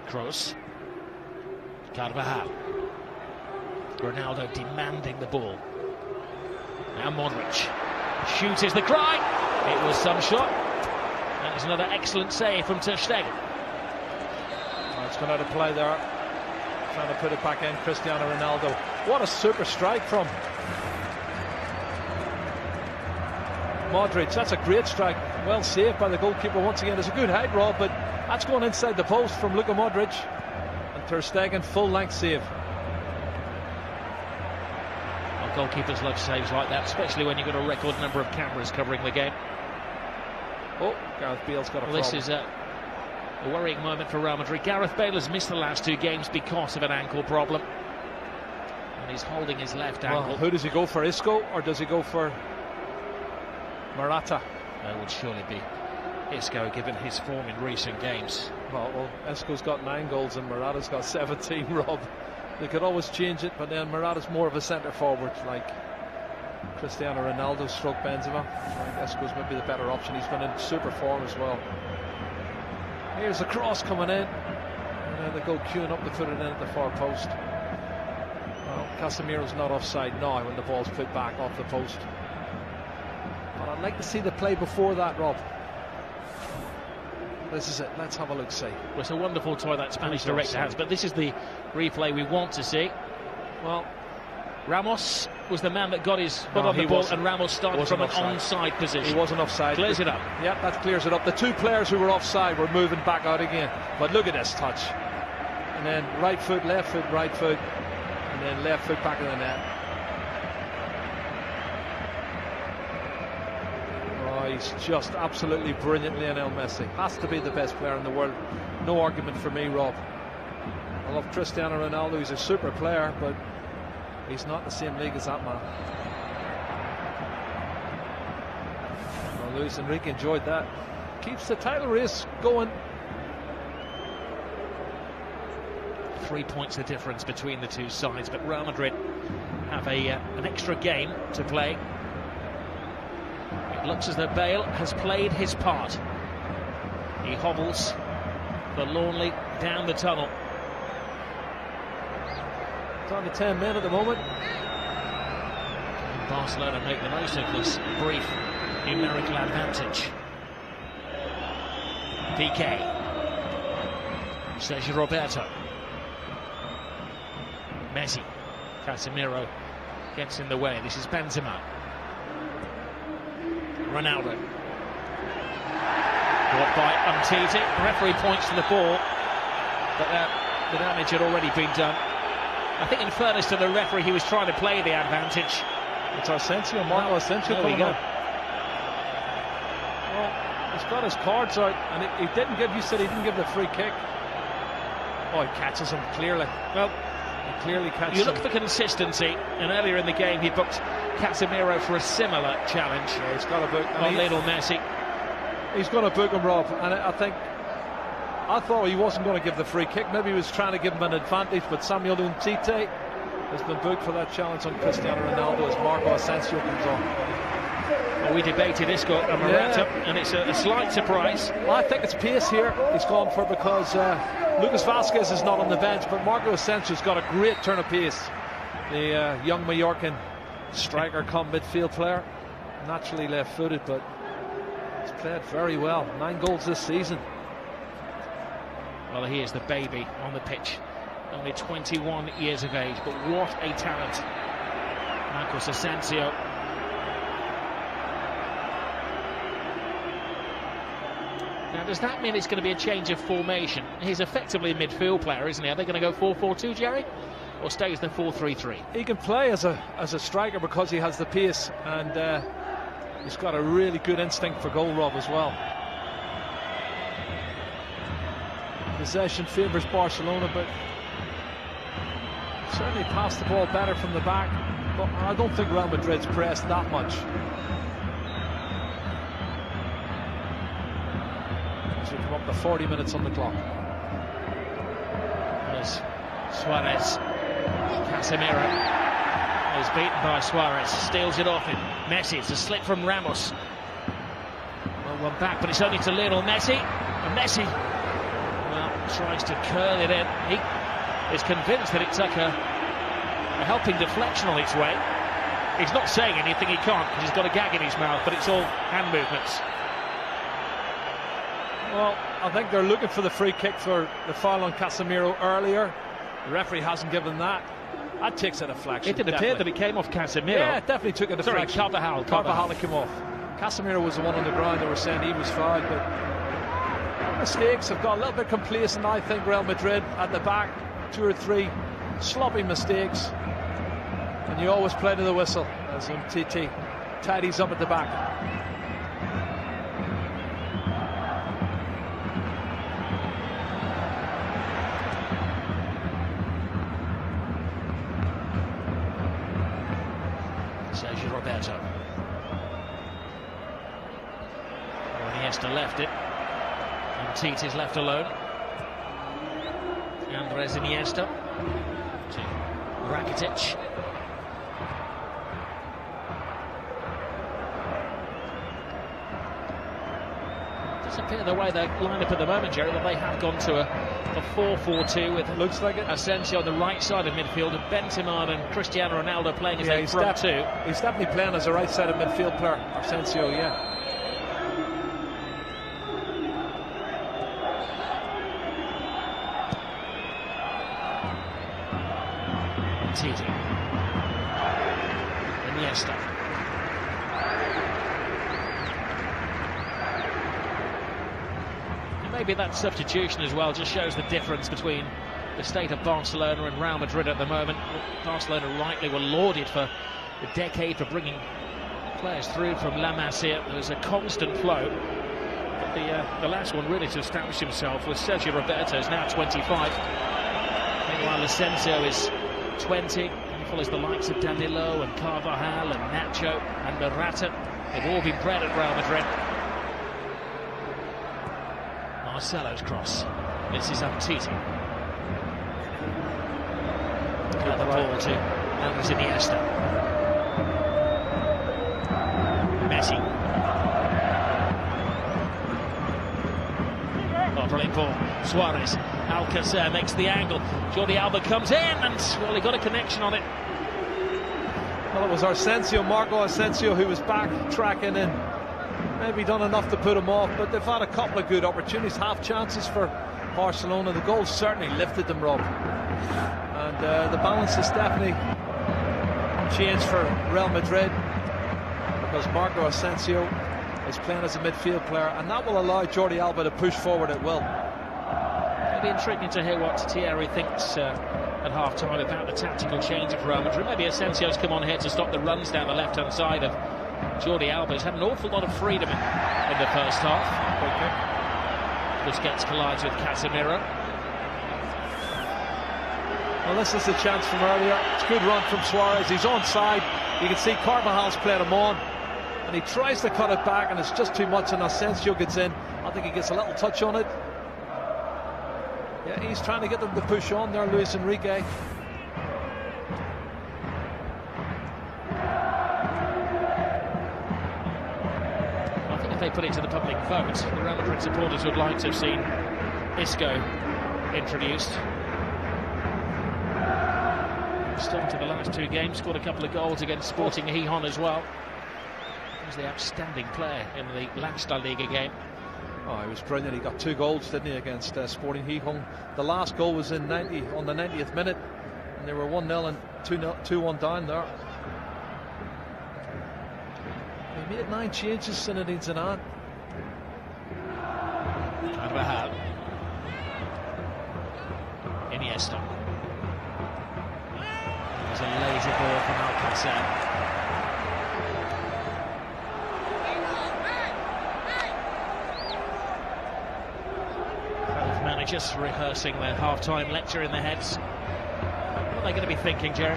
Speaker 4: Kroos. Carvajal. Ronaldo demanding the ball. Now Modric. Shoot is the cry. It was some shot. That was another excellent save from Ter Stegen.
Speaker 5: Oh, it's gone out of play there. Trying to put it back in, Cristiano Ronaldo. What a super strike from Modric. That's a great strike. Well saved by the goalkeeper once again. It's a good height, Rob, but that's going inside the post from Luka Modric. And Ter Stegen, full-length save.
Speaker 4: Goalkeepers love saves like that, especially when you've got a record number of cameras covering the game.
Speaker 5: Oh, Gareth Bale's got a problem.
Speaker 4: This is a worrying moment for Real Madrid. Gareth Bale has missed the last 2 games because of an ankle problem. And he's holding his left ankle.
Speaker 5: Who does he go for, Isco, or does he go for Morata?
Speaker 4: It would surely be Isco, given his form in recent games.
Speaker 5: Well, Isco's got 9 goals and Morata's got 17, Rob. They could always change it, but then Morata's more of a centre forward, like Cristiano Ronaldo stroke Benzema. I think Isco's maybe the better option. He's been in super form as well. Here's a cross coming in, and then they go queuing up to put it in at the far post. Well, Casemiro's not offside now when the ball's put back off the post. But I'd like to see the play before that, Rob. This is it. Let's have a look, see.
Speaker 4: Well, it's a wonderful toy that Spanish director has, but this is the replay we want to see. Well, Ramos was the man that got his foot on the ball, and Ramos started from an onside position.
Speaker 5: He wasn't offside.
Speaker 4: Clears it up.
Speaker 5: Yep, that clears it up. The 2 players who were offside were moving back out again. But look at this touch. And then right foot, right foot, and then left foot back in the net. He's just absolutely brilliant, Lionel Messi. Has to be the best player in the world. No argument for me, Rob. I love Cristiano Ronaldo. He's a super player, but he's not the same league as that man. Well, Luis Enrique enjoyed that. Keeps the title race going.
Speaker 4: 3 points the difference between the 2 sides, but Real Madrid have an extra game to play. It looks as though Bale has played his part. He hobbles forlornly down the tunnel.
Speaker 5: Down to 10 men at the moment.
Speaker 4: And Barcelona make the most of this brief numerical advantage. PK. Sergio Roberto. Messi. Casemiro gets in the way. This is Benzema. Ronaldo. Brought by Umtiti. The referee points to the ball, but the damage had already been done. I think, in fairness to the referee, he was trying to play the advantage.
Speaker 5: It's Asensio, Marco Asensio coming up. Well, he's got his cards out, and he didn't give. You said he didn't give the free kick. Oh, he catches him clearly. Well, he clearly catches him.
Speaker 4: You look for consistency, and earlier in the game he booked Casemiro for a similar challenge.
Speaker 5: Yeah, he's got a book
Speaker 4: on Lionel Messi.
Speaker 5: He's going to book him, Rob, and I thought he wasn't going to give the free kick. Maybe he was trying to give him an advantage, but Samuel Umtiti has been booked for that challenge on Cristiano Ronaldo as Marco Asensio comes on.
Speaker 4: Well, we debated Isco and Morata, and it's a slight surprise.
Speaker 5: Well, I think it's pace here he's gone for, because Lucas Vazquez is not on the bench, but Marco Asensio's got a great turn of pace. The young Mallorcan striker come midfield player, naturally left-footed, but he's played very well. 9 goals this season.
Speaker 4: Well, he is the baby on the pitch, only 21 years of age, but what a talent. Marcos Asensio. Now, does that mean it's going to be a change of formation? He's effectively a midfield player, isn't he? Are they going to go 4-4-2, Jerry? Or stays the 4-3-3?
Speaker 5: He can play as a striker because he has the pace, and he's got a really good instinct for goal, Rob, as well. Possession favours Barcelona, but certainly passed the ball better from the back. But I don't think Real Madrid's pressed that much. So we come up to 40 minutes on the clock.
Speaker 4: There's Suarez. Casemiro is beaten by Suarez, steals it off him. Messi, it's a slip from Ramos. Well, one back, but it's only to Lionel Messi. And Messi, well, tries to curl it in. He is convinced that it took a helping deflection on its way. He's not saying anything, he can't, because he's got a gag in his mouth, but it's all hand movements.
Speaker 5: Well, I think they're looking for the free kick for the foul on Casemiro earlier. The referee hasn't given that. That takes a deflection.
Speaker 4: It did appear that it came off Casemiro.
Speaker 5: Yeah, it definitely took a deflection.
Speaker 4: Sorry,
Speaker 5: Carvajal came off. Casemiro was the one on the ground. They were saying he was fouled, but mistakes have got a little bit complacent. I think Real Madrid at the back, 2 or 3 sloppy mistakes. And you always play to the whistle as MTT tidies up at the back.
Speaker 4: Sergio Roberto. Iniesta left it. And Titi's left alone. Andres Iniesta to Rakitic. Does appear the way they line up at the moment, Jerry, that they have gone to a 4-4-2 with
Speaker 5: looks like it.
Speaker 4: Asensio on the right side of midfield and Benzema and Cristiano Ronaldo playing as a front two.
Speaker 5: He's definitely playing as a right side of midfield player, Asensio, yeah.
Speaker 4: Titi. Iniesta. And maybe that substitution as well just shows the difference between the state of Barcelona and Real Madrid at the moment. Barcelona rightly were lauded for a decade for bringing players through from La Masia. There's a constant flow. But the last one really to establish himself was Sergio Roberto, who's now 25. Meanwhile, Asensio is 20. He follows the likes of Danilo and Carvajal and Nacho and Morata. They've all been bred at Real Madrid. Marcelo's cross. This is Titi. Got the ball to Andres Iniesta. Messi. Oh, brilliant ball. Suarez. Alcacer makes the angle. Jordi Alba comes in and, well, he got a connection on it.
Speaker 5: Well, it was Marco Asensio, who was backtracking and maybe done enough to put him off, but they've had a couple of good opportunities, half chances for Barcelona. The goal certainly lifted them, Rob. And the balance has definitely changed for Real Madrid because Marco Asensio is playing as a midfield player, and that will allow Jordi Alba to push forward at will.
Speaker 4: It'll be intriguing to hear what Thierry thinks at half-time about the tactical change of Real Madrid. Maybe Asensio's come on here to stop the runs down the left-hand side of Jordi Alba. He's had an awful lot of freedom in the first half. Busquets collides with Casemiro.
Speaker 5: Well, this is the chance from earlier. It's a good run from Suarez. He's onside. You can see Carvajal's played him on, and he tries to cut it back, and it's just too much, and Asensio gets in. I think he gets a little touch on it. Yeah, he's trying to get them to push on there, Luis Enrique.
Speaker 4: I think if they put it to the public vote, the Real Madrid supporters would like to have seen Isco introduced. Still to the last two games, scored a couple of goals against Sporting Gijón as well. He was the outstanding player in the last La Liga game.
Speaker 5: Oh, he was brilliant. He got 2 goals, didn't he, against Sporting Gijón. The last goal was on the 90th minute, and they were 1-0 and 2-1 down there. He made 9 changes, Zinedine Zidane.
Speaker 4: Carvajal. Iniesta. There's a lazy ball from Alcacer. Managers rehearsing their half-time lecture in their heads. What are they going to be thinking, Jerry?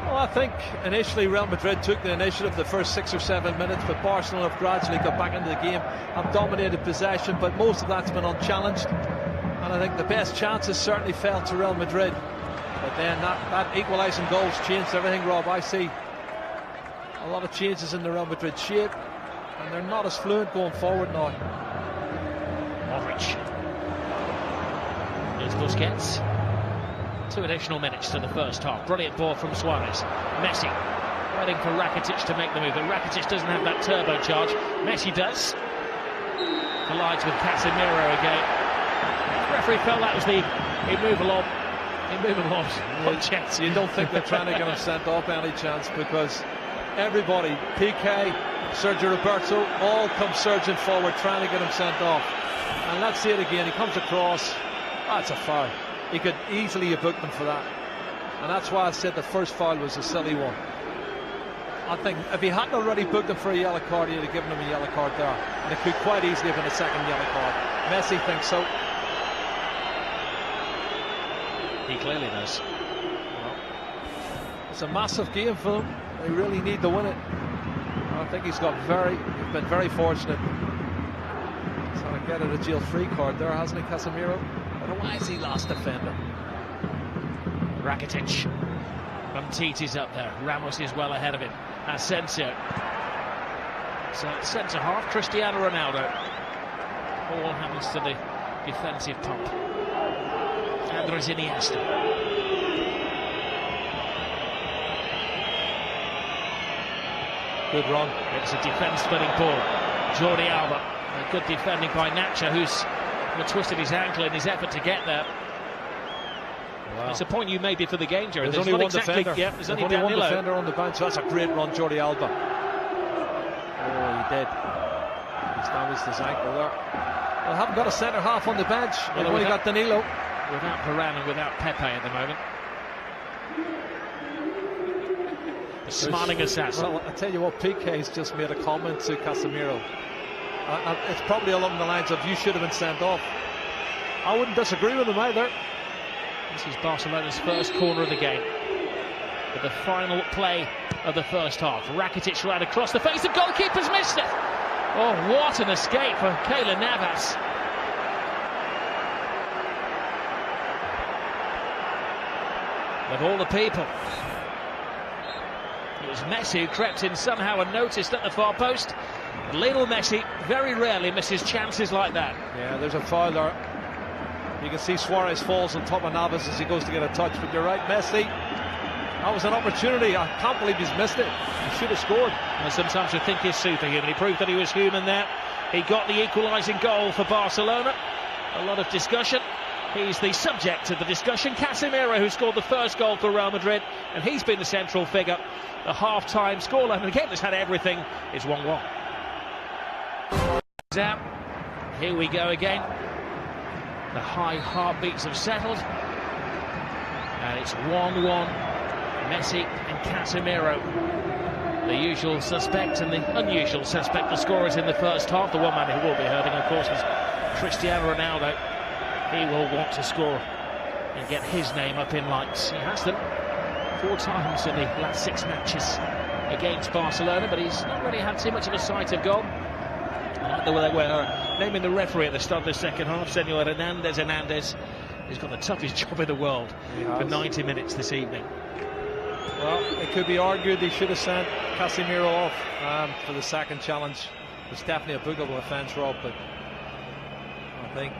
Speaker 5: Well, I think initially Real Madrid took the initiative the first 6 or 7 minutes, but Barcelona have gradually got back into the game, have dominated possession, but most of that's been unchallenged. And I think the best chances certainly fell to Real Madrid. But then that equalising goals changed everything, Rob. I see a lot of changes in the Real Madrid shape, and they're not as fluent going forward now.
Speaker 4: Modric. Here's Busquets. 2 additional minutes to the first half. Brilliant ball from Suarez. Messi waiting for Rakitic to make the move, but Rakitic doesn't have that turbocharge. Messi does. Collides with Casemiro again. The referee felt that was the immovable chance.
Speaker 5: You don't think they're trying to get him sent off any chance, because everybody, PK, Sergio Roberto, all come surging forward trying to get him sent off. And let's see it again. He comes across. That's a foul. He could easily have booked them for that. And that's why I said the first foul was a silly one. I think if he hadn't already booked him for a yellow card, he'd have given him a yellow card there. And it could quite easily have been a second yellow card. Messi thinks so.
Speaker 4: He clearly does.
Speaker 5: Well, it's a massive game for them. They really need to win it. I think he's been very fortunate. He's had to get a jail-free card there, hasn't he, Casemiro? But why is he last defender?
Speaker 4: Rakitic. Umtiti's up there. Ramos is well ahead of him. Asensio. So centre half, Cristiano Ronaldo. All happens to the defensive pump. Andres Iniesta.
Speaker 5: Good run.
Speaker 4: It's a defence-splitting ball. Jordi Alba. A good defending by Nacho, who's twisted his ankle in his effort to get there.
Speaker 5: Wow.
Speaker 4: It's a point you made before the game, Jerry.
Speaker 5: There's only one
Speaker 4: exactly,
Speaker 5: defender.
Speaker 4: Yeah, there's only
Speaker 5: one defender on the bench. That's a great run, Jordi Alba. Oh, he did. He's damaged his ankle there. They haven't got a centre half on the bench. They've only got Danilo.
Speaker 4: Without Varane and without Pepe at the moment. The smiling assassin.
Speaker 5: Well, I tell you what, Piqué's just made a comment to Casemiro. It's probably along the lines of, you should have been sent off. I wouldn't disagree with him either.
Speaker 4: This is Barcelona's first corner of the game. But the final play of the first half. Rakitic right across the face. The goalkeeper's missed it. Oh, what an escape for Keylor Navas. Of all the people. It was Messi who crept in somehow and noticed at the far post. Lionel Messi very rarely misses chances like that.
Speaker 5: Yeah, there's a foul there. You can see Suarez falls on top of Navas as he goes to get a touch, but you're right, Messi. That was an opportunity. I can't believe he's missed it. He should have scored.
Speaker 4: And sometimes we think he's superhuman. He proved that he was human there. He got the equalising goal for Barcelona. A lot of discussion. He's the subject of the discussion. Casemiro, who scored the first goal for Real Madrid, and he's been the central figure. The half-time scoreline, and a game that's had everything, is 1-1. Out. Here we go again. The high heartbeats have settled, and it's 1-1. Messi and Casemiro, the usual suspect and the unusual suspect. The scorers in the first half. The one man who will be hurting, of course, is Cristiano Ronaldo. He will want to score and get his name up in lights. He has them 4 times in the last 6 matches against Barcelona, but he's not really had too much of a sight of goal. I like the way they were naming the referee at the start of the second half, Senor Hernandez. He's got the toughest job in the world for 90 minutes this evening.
Speaker 5: Well, it could be argued he should have sent Casemiro off for the second challenge. It's definitely a bookable offence, Rob, but I think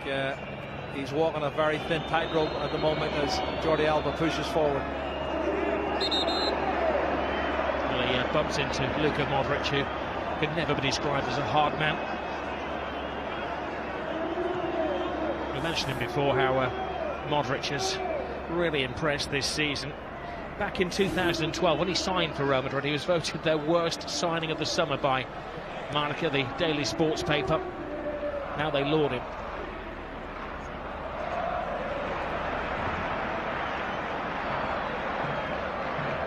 Speaker 5: he's walking a very thin tightrope at the moment as Jordi Alba pushes forward.
Speaker 4: Well, he bumps into Luka Modric, who could never be described as a hard man. We mentioned him before, how Modric has really impressed this season. Back in 2012, when he signed for Real Madrid, he was voted their worst signing of the summer by Marca, the daily sports paper. Now they laud him.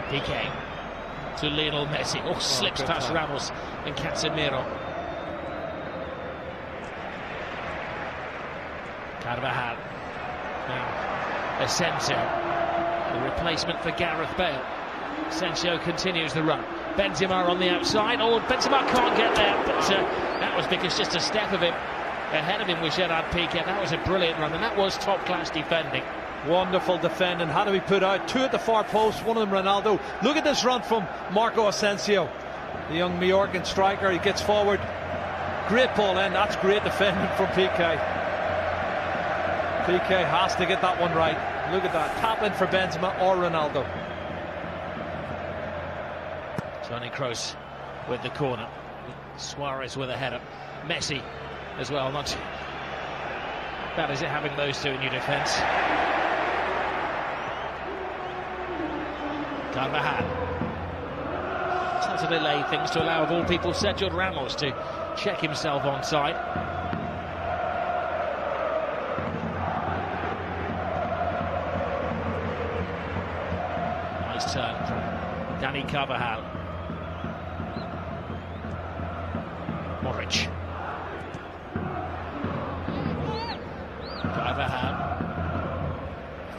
Speaker 4: Piqué to Lionel Messi. Oh, slips past Ramos and Casemiro. Carvajal. Now Asensio, the replacement for Gareth Bale. Asensio continues the run. Benzema on the outside. Oh, Benzema can't get there, but that was because just a step of him ahead of him was Gerard Piqué. That was a brilliant run, and that was top-class defending.
Speaker 5: Wonderful defending. How do we put out 2 at the far post, one of them Ronaldo. Look at this run from Marco Asensio, the young Mallorcan striker. He gets forward. Great ball in. That's great defending from Piqué. Piqué has to get that one right. Look at that. Tap in for Benzema or Ronaldo.
Speaker 4: Toni Kroos with the corner. Suarez with a header. Messi as well. Not bad is it having those two in your defence. Carvajal. Trying to delay things to allow, of all people, Sergio Ramos to check himself onside. Dani Carvajal. Modric. Carvajal.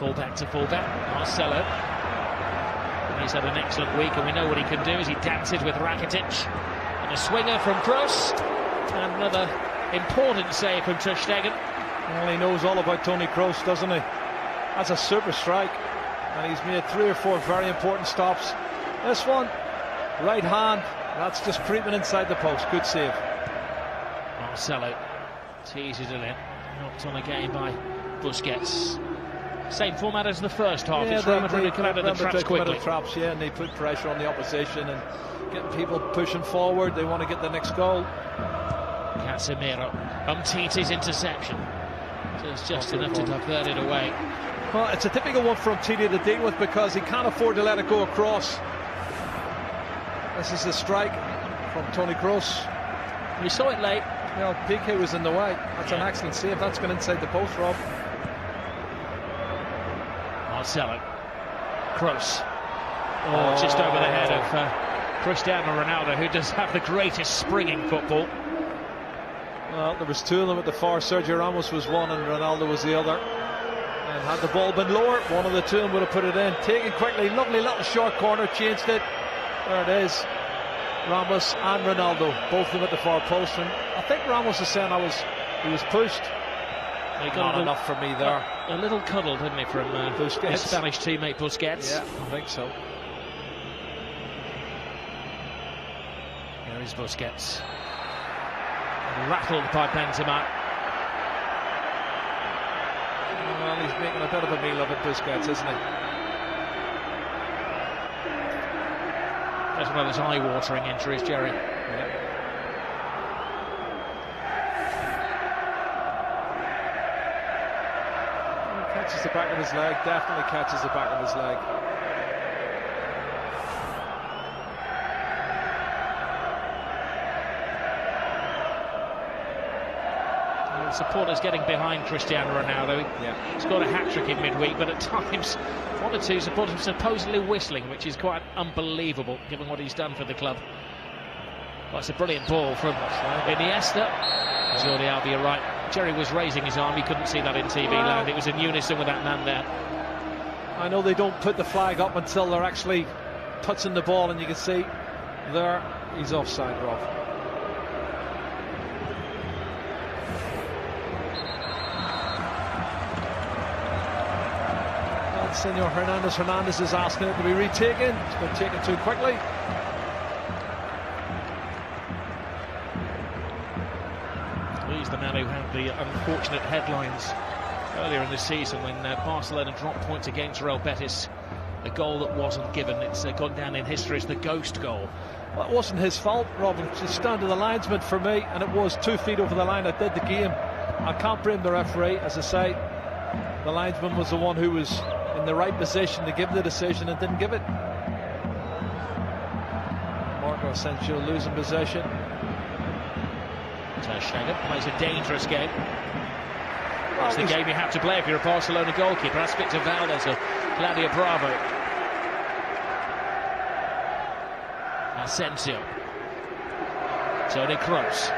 Speaker 4: Fullback to fullback. Marcelo. And he's had an excellent week, and we know what he can do as he dances with Rakitic. And a swinger from Kroos. And another important save from Ter Stegen.
Speaker 5: Well, he knows all about Toni Kroos, doesn't he? That's a super strike. And he's made 3 or 4 very important stops. This one, right hand, that's just creeping inside the post. Good save.
Speaker 4: Marcelo teases it in. Knocked on again by Busquets. Same format as the first half.
Speaker 5: Yeah,
Speaker 4: it's Real Madrid who come out of the traps quickly.
Speaker 5: Yeah, and they put pressure on the opposition and getting people pushing forward. They want to get the next goal.
Speaker 4: Casemiro. Umtiti's interception. Just enough to divert it away.
Speaker 5: Well, it's a difficult one for Umtiti to deal with because he can't afford to let it go across. This is a strike from Toni Kroos.
Speaker 4: We saw it late.
Speaker 5: You know, Piqué was in the way. That's an excellent save. That's gone inside the post, Rob.
Speaker 4: Marcelo. Kroos. Oh, just over the head of Cristiano Ronaldo, who does have the greatest springing football.
Speaker 5: Well, there was 2 of them at the far. Sergio Ramos was one and Ronaldo was the other. And had the ball been lower, one of the 2 of them would have put it in. Taken quickly, lovely little short corner, changed it. There it is. Ramos and Ronaldo, both of them at the far post. And I think Ramos is saying he was pushed.
Speaker 4: He got
Speaker 5: Not enough for me there.
Speaker 4: A little cuddle, didn't he, from his Spanish teammate Busquets?
Speaker 5: Yeah, I think so.
Speaker 4: Here is Busquets. Rattled by Benzema.
Speaker 5: Well, he's making a bit of a meal of it, Busquets, isn't he?
Speaker 4: As well as eye-watering injuries, Jerry.
Speaker 5: Yeah. He catches the back of his leg, definitely catches the back of his leg.
Speaker 4: Supporters getting behind Cristiano Ronaldo.
Speaker 5: Yeah.
Speaker 4: He's got a hat-trick in midweek, but at times 1 or 2 supporters supposedly whistling, which is quite unbelievable given what he's done for the club. Well, it's a brilliant ball from Iniesta. Jordi Alba, you're right. Jerry was raising his arm. He couldn't see that in TV land. It was in unison with that man there.
Speaker 5: I know they don't put the flag up until they're actually touching the ball, and you can see there he's offside, Rob. Senor Hernandez is asking it to be retaken. It's been taken too quickly.
Speaker 4: He's the man who had the unfortunate headlines earlier in the season when Barcelona dropped points against Real Betis. A goal that wasn't given. It's gone down in history as the ghost goal.
Speaker 5: Well, it wasn't his fault, Robin. It's down to the linesman for me, and it was 2 feet over the line that did the game. I can't blame the referee. As I say, the linesman was the one who was in the right position to give the decision and didn't give it. Marco Asensio losing possession.
Speaker 4: Ter Stegen plays a dangerous game. That's the game you have to play if you're a Barcelona goalkeeper. That's Victor Valdez or Claudio Bravo. Asensio. Toni Kroos.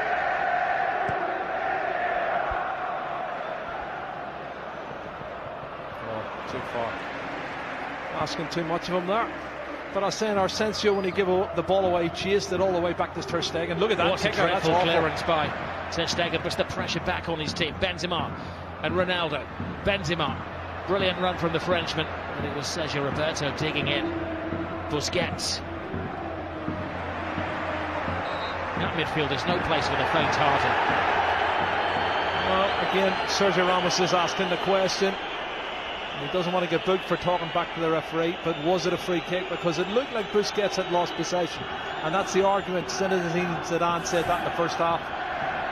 Speaker 5: Too far. Asking too much of him there. But I was saying Asensio, when he gave the ball away, he chased it all the way back to Ter Stegen. Look at that.
Speaker 4: What's a dreadful clearance by Ter Stegen, puts the pressure back on his team. Benzema and Ronaldo. Benzema, brilliant run from the Frenchman, and it was Sergio Roberto digging in. Busquets. That midfield is no place for the faint-hearted.
Speaker 5: Well, again, Sergio Ramos is asking the question. He doesn't want to get booked for talking back to the referee, but was it a free kick? Because it looked like Busquets had lost possession, and that's the argument. Zinedine Zidane said that in the first half,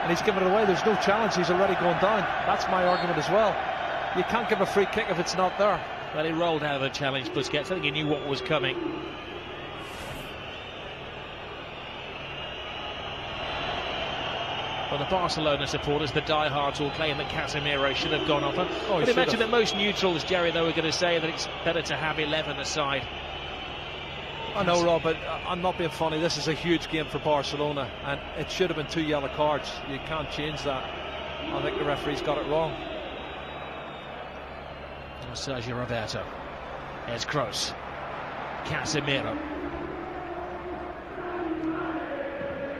Speaker 5: and he's given it away. There's no challenge. He's already gone down. That's my argument as well. You can't give a free kick if it's not there.
Speaker 4: Well, he rolled out of the challenge, Busquets. I think he knew what was coming. Well, the Barcelona supporters, the diehards, will claim that Casemiro should have gone off. But imagine that most neutrals, Jerry, though, are going to say that it's better to have 11 aside.
Speaker 5: I know, Rob, but I'm not being funny. This is a huge game for Barcelona, and it should have been 2 yellow cards. You can't change that. I think the referee's got it wrong.
Speaker 4: Sergio Roberto. Here's Kroos. Casemiro.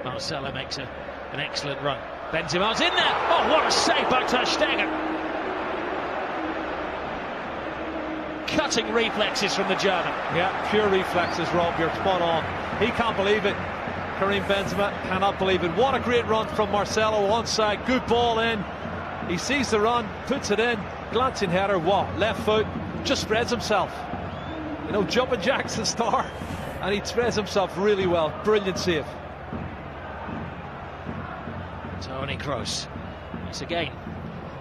Speaker 4: Marcelo makes an excellent run. Benzema's in there. Oh, what a save by Ter Stegen. Cutting reflexes from the German.
Speaker 5: Yeah, pure reflexes, Rob. You're spot on. He can't believe it. Karim Benzema cannot believe it. What a great run from Marcelo onside. Good ball in. He sees the run, puts it in. Glancing header. What? Left foot. Just spreads himself. You know, jumping jack's the star. And he spreads himself really well. Brilliant save.
Speaker 4: Toni Kroos. Once again,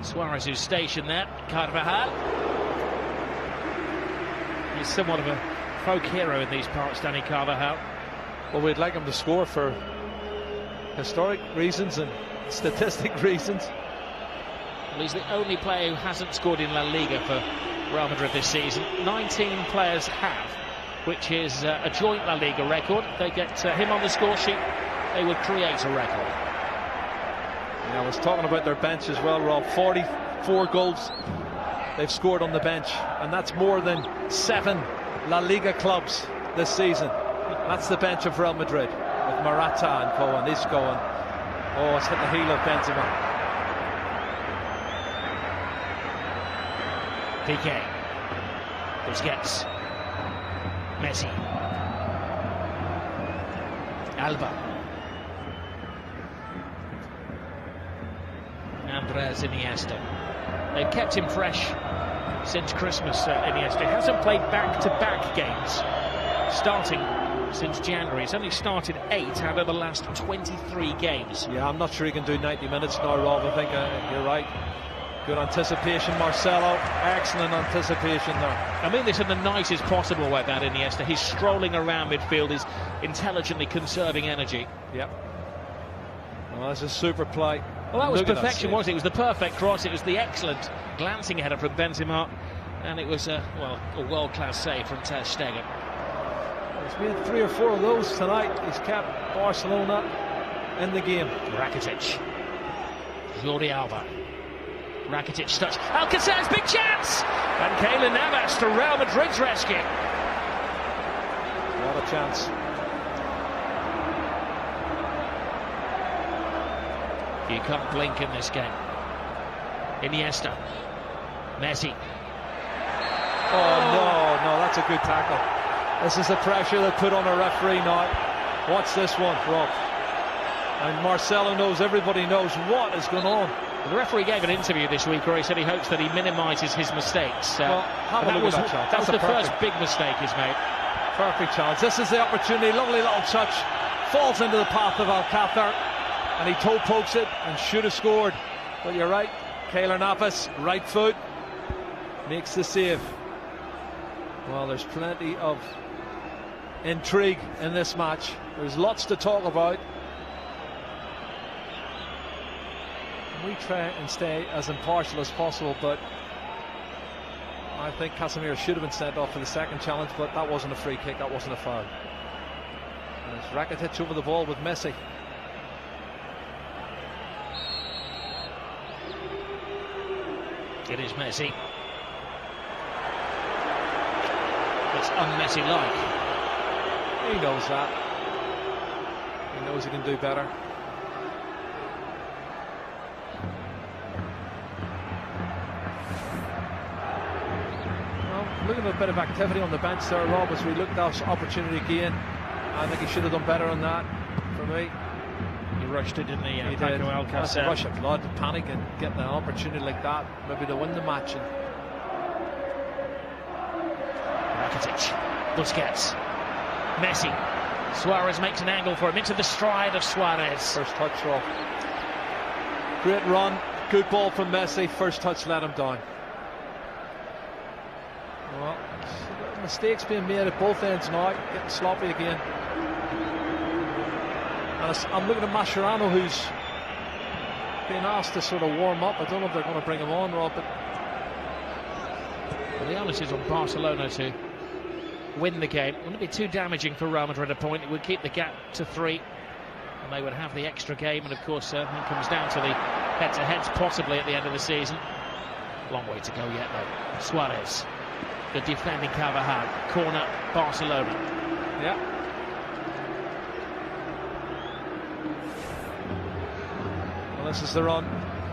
Speaker 4: Suarez who's stationed there. Carvajal. He's somewhat of a folk hero in these parts, Danny Carvajal.
Speaker 5: Well, we'd like him to score for historic reasons and statistic reasons.
Speaker 4: Well, he's the only player who hasn't scored in La Liga for Real Madrid this season. 19 players have, which is a joint La Liga record. If they get him on the score sheet, they would create a record.
Speaker 5: Yeah, I was talking about their bench as well, Rob. 44 goals they've scored on the bench, and that's more than 7 La Liga clubs this season. That's the bench of Real Madrid, with Morata and co and Isco, and oh, it's hit the heel of Benzema.
Speaker 4: Piqué, Busquets, Messi, Alba, Andres Iniesta. They've kept him fresh since Christmas. Iniesta hasn't played back-to-back games, starting since January. He's only started 8 out of the last 23 games.
Speaker 5: Yeah, I'm not sure he can do 90 minutes now, Rob. I think you're right. Good anticipation, Marcelo. Excellent anticipation there.
Speaker 4: I mean this in the nicest possible way about Iniesta. He's strolling around midfield. He's intelligently conserving energy.
Speaker 5: Yep. Well, that's a super play.
Speaker 4: Well, that was perfection, wasn't it? It was the perfect cross. It was the excellent glancing header from Benzema. And it was a world-class save from Ter Stegen.
Speaker 5: He's made 3 or 4 of those tonight. He's kept Barcelona in the game.
Speaker 4: Rakitic. Jordi Alba. Rakitic touch. Alcacer's big chance! And Keylor Navas to Real Madrid's rescue.
Speaker 5: What a chance.
Speaker 4: You can't blink in this game. Iniesta. Messi.
Speaker 5: Oh, no, that's a good tackle. This is the pressure they put on a referee now. Watch this one, Rob. And Marcelo knows, everybody knows what is going on.
Speaker 4: The referee gave an interview this week where he said he hopes that he minimises his mistakes.
Speaker 5: Well, have a look at that chance.
Speaker 4: That was the first big mistake he's made.
Speaker 5: Perfect chance. This is the opportunity. Lovely little touch. Falls into the path of Alcácer. And he toe pokes it and should have scored. But you're right. Keylor Navas, right foot, makes the save. Well, there's plenty of intrigue in this match. There's lots to talk about. We try and stay as impartial as possible, but I think Casemiro should have been sent off for the second challenge, but that wasn't a free kick, that wasn't a foul. There's Rakitic over the ball with Messi.
Speaker 4: It is Messi. It's un-Messi-like.
Speaker 5: He knows that. He knows he can do better. Looking at a bit of activity on the bench there, Rob, as we looked at this opportunity again. I think he should have done better on that, for me.
Speaker 4: He rushed it, didn't he?
Speaker 5: He did. That's a rush of blood, panic, and getting an opportunity like that, maybe to win the match. And
Speaker 4: Rakitic, Busquets, Messi. Suarez makes an angle for him into the stride of Suarez.
Speaker 5: First touch, Rob. Great run, good ball from Messi. First touch let him down. Well, mistakes being made at both ends now, getting sloppy again. And I'm looking at Mascherano, who's being asked to sort of warm up. I don't know if they're going to bring him on, Rob, but
Speaker 4: well, the onus is on Barcelona to win the game. It wouldn't be too damaging for Real Madrid a point. It would keep the gap to 3, and they would have the extra game. And of course, it comes down to the head-to-heads possibly at the end of the season. Long way to go yet, though. Suarez, the defending Carvajal, corner Barcelona.
Speaker 5: Yeah. Well, this is the run,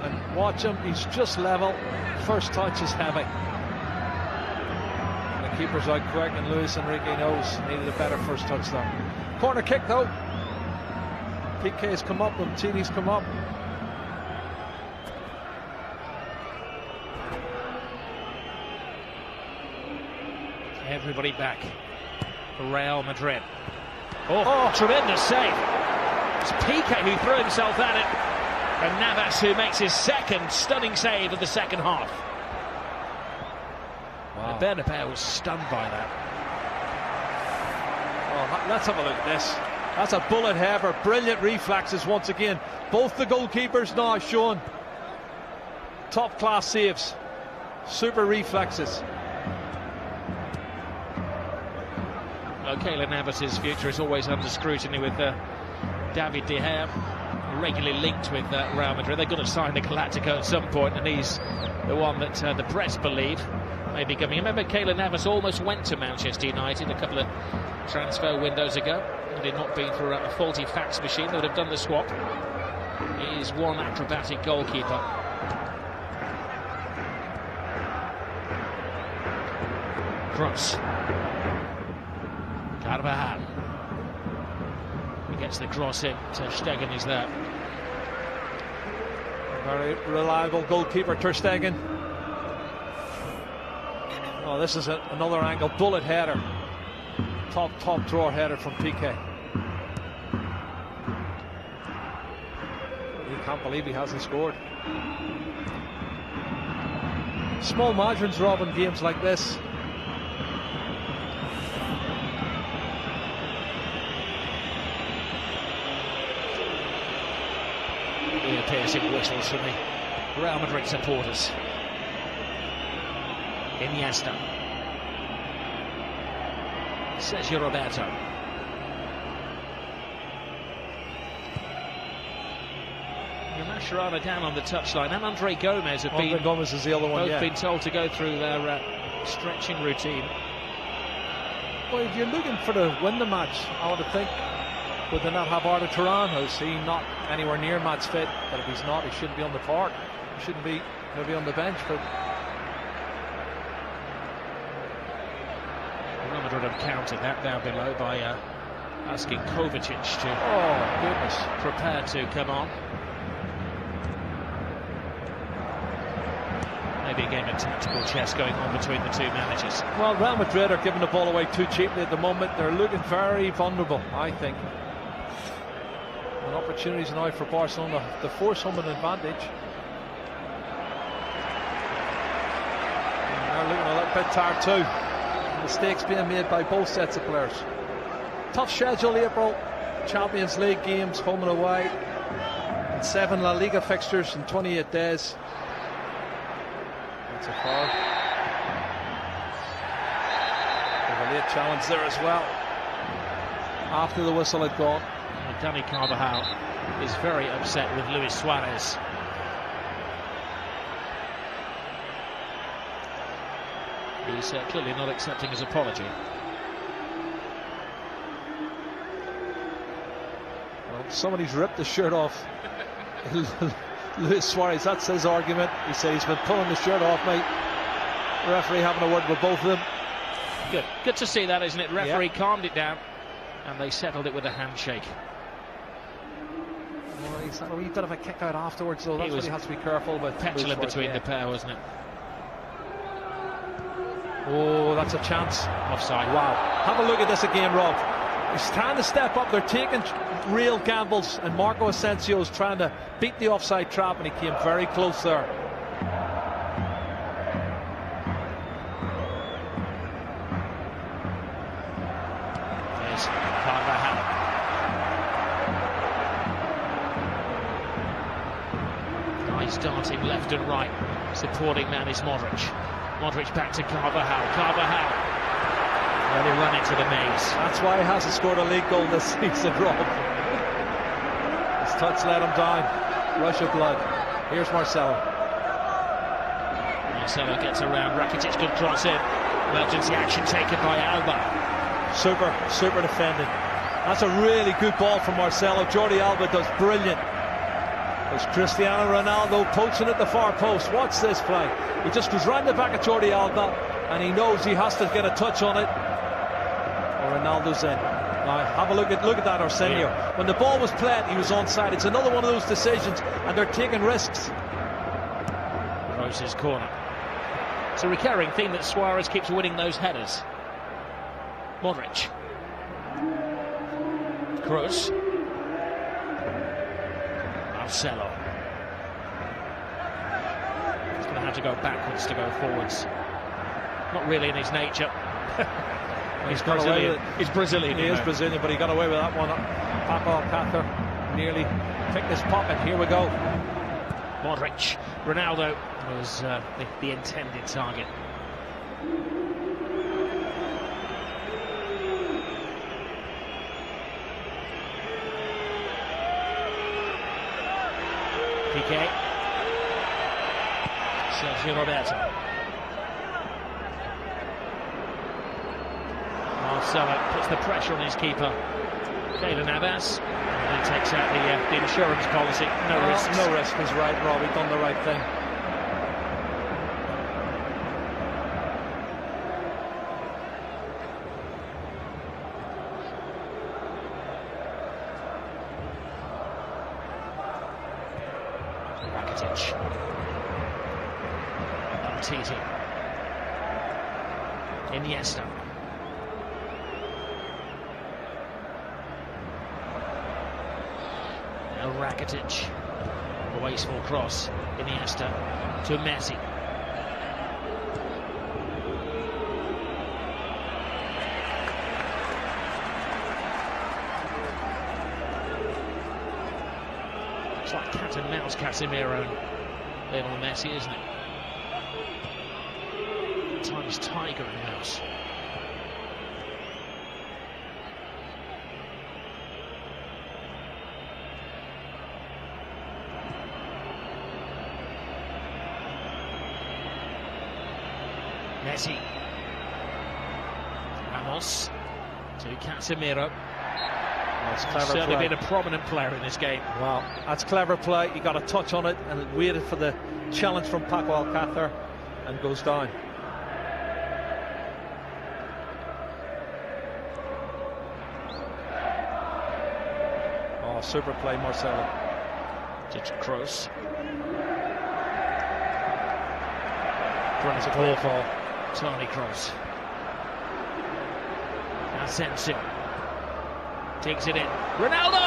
Speaker 5: and watch him. He's just level. First touch is heavy. Keeper's out quick, and Luis Enrique knows needed a better first touch there. Corner kick though. PK's come up, Umtini's come up.
Speaker 4: Everybody back for Real Madrid. Oh, tremendous save. It's Piqué who threw himself at it, and Navas who makes his second stunning save of the second half. Wow. Bernabeu was stunned by that.
Speaker 5: Oh, let's have a look at this. That's a bullet header. Brilliant reflexes once again. Both the goalkeepers now showing top class saves. Super reflexes.
Speaker 4: Well, Keylor Navas' future is always under scrutiny with David De Gea regularly linked with Real Madrid. They've got to sign the Galactico at some point, and he's the one that the press believe may be coming. Remember, Keylor Navas almost went to Manchester United a couple of transfer windows ago. Had it not been for a faulty fax machine, they would have done the swap. He is one acrobatic goalkeeper. Cross. Carvajal. He gets the cross in. Ter Stegen is there.
Speaker 5: Very reliable goalkeeper, Ter Stegen. Oh, this is another angle. Bullet header. Top drawer header from Piqué. You can't believe he hasn't scored. Small margins, Rob, in games like this.
Speaker 4: Piercing whistles from the Real Madrid supporters. Iniesta. Sergio Roberto. Mascherano down on the touchline, and Andre Gomez have been.
Speaker 5: Gomez is the other one.
Speaker 4: Both been told to go through their stretching routine.
Speaker 5: Well, if you're looking for to win the match, I would think, would they not have Arda Turan? Is he not anywhere near match fit? But if he's not, he shouldn't be on the park. He shouldn't be. He'll be on the bench. But
Speaker 4: Real Madrid have countered that down below by asking Kovacic to prepare to come on. Maybe a game of tactical chess going on between the two managers.
Speaker 5: Well, Real Madrid are giving the ball away too cheaply at the moment. They're looking very vulnerable, I think. And opportunities now for Barcelona to force home an advantage. And they're looking a little bit tired too. Mistakes being made by both sets of players. Tough schedule, April. Champions League games, home and away. And 7 La Liga fixtures in 28 days. That's a foul. There's a late challenge there as well. After the whistle had gone.
Speaker 4: Dani Carvajal is very upset with Luis Suarez. He's clearly not accepting his apology.
Speaker 5: Well, somebody's ripped the shirt off Luis Suarez. That's his argument. He said he's been pulling the shirt off, mate. The referee having a word with both of them.
Speaker 4: Good to see that, isn't it? Referee calmed it down, and they settled it with a handshake.
Speaker 5: Well, he's had a wee bit of a kick out afterwards, though. That's what he has to be careful with.
Speaker 4: Petulant between the pair, wasn't it?
Speaker 5: Oh, that's a chance.
Speaker 4: Offside.
Speaker 5: Wow. Have a look at this again, Rob. He's trying to step up. They're taking real gambles, and Marco Asensio is trying to beat the offside trap, and he came very close there.
Speaker 4: There's Carvajal. He's darting left and right. Supporting man is Modric. Modric back to Carvajal. Carvajal. Ready to run into the maze.
Speaker 5: That's why he hasn't scored a league goal this season, Rob. His touch let him down. Rush of blood. Here's Marcelo.
Speaker 4: Marcelo gets around. Rakitic, good cross in. Emergency action taken by Alba.
Speaker 5: Super defending. That's a really good ball from Marcelo. Jordi Alba does brilliant. There's Cristiano Ronaldo poaching at the far post. Watch this play. He just goes round the back of Jordi Alba, and he knows he has to get a touch on it, or Ronaldo's in. Now have a look at that Arsenio.
Speaker 4: Yeah.
Speaker 5: When the ball was played, he was onside. It's another one of those decisions, and they're taking risks.
Speaker 4: Rose's corner. It's a recurring theme that Suarez keeps winning those headers. Modric. Kroos. Marcelo. He's going to have to go backwards to go forwards. Not really in his nature. He's Brazilian. He's Brazilian.
Speaker 5: He is Brazilian, but he got away with that one. Paco Alcácer nearly picked his pocket. Here we go.
Speaker 4: Modric. Ronaldo was the intended target. Piqué. Sergio Roberto. Marcelo puts the pressure on his keeper, Keylor Navas, and then takes out the insurance policy. No risk.
Speaker 5: No risk is right, Rob. He's done the right thing.
Speaker 4: Rakitic. Umtiti. Iniesta. Now Rakitic. A wasteful cross. Iniesta to Messi. It's like cat and mouse, Casemiro and Lionel Messi, isn't it? At times tiger and mouse. Messi. Ramos to Casemiro.
Speaker 5: That's clever
Speaker 4: Certainly
Speaker 5: play.
Speaker 4: been a prominent player in this game.
Speaker 5: Wow, that's clever play. He got a touch on it and it waited for the challenge from Paco Alcácer and goes down. Oh, super play, Marcelo.
Speaker 4: To Kroos.
Speaker 5: It's a clear ball.
Speaker 4: Tony Kroos. Asensio. Takes it in. Ronaldo!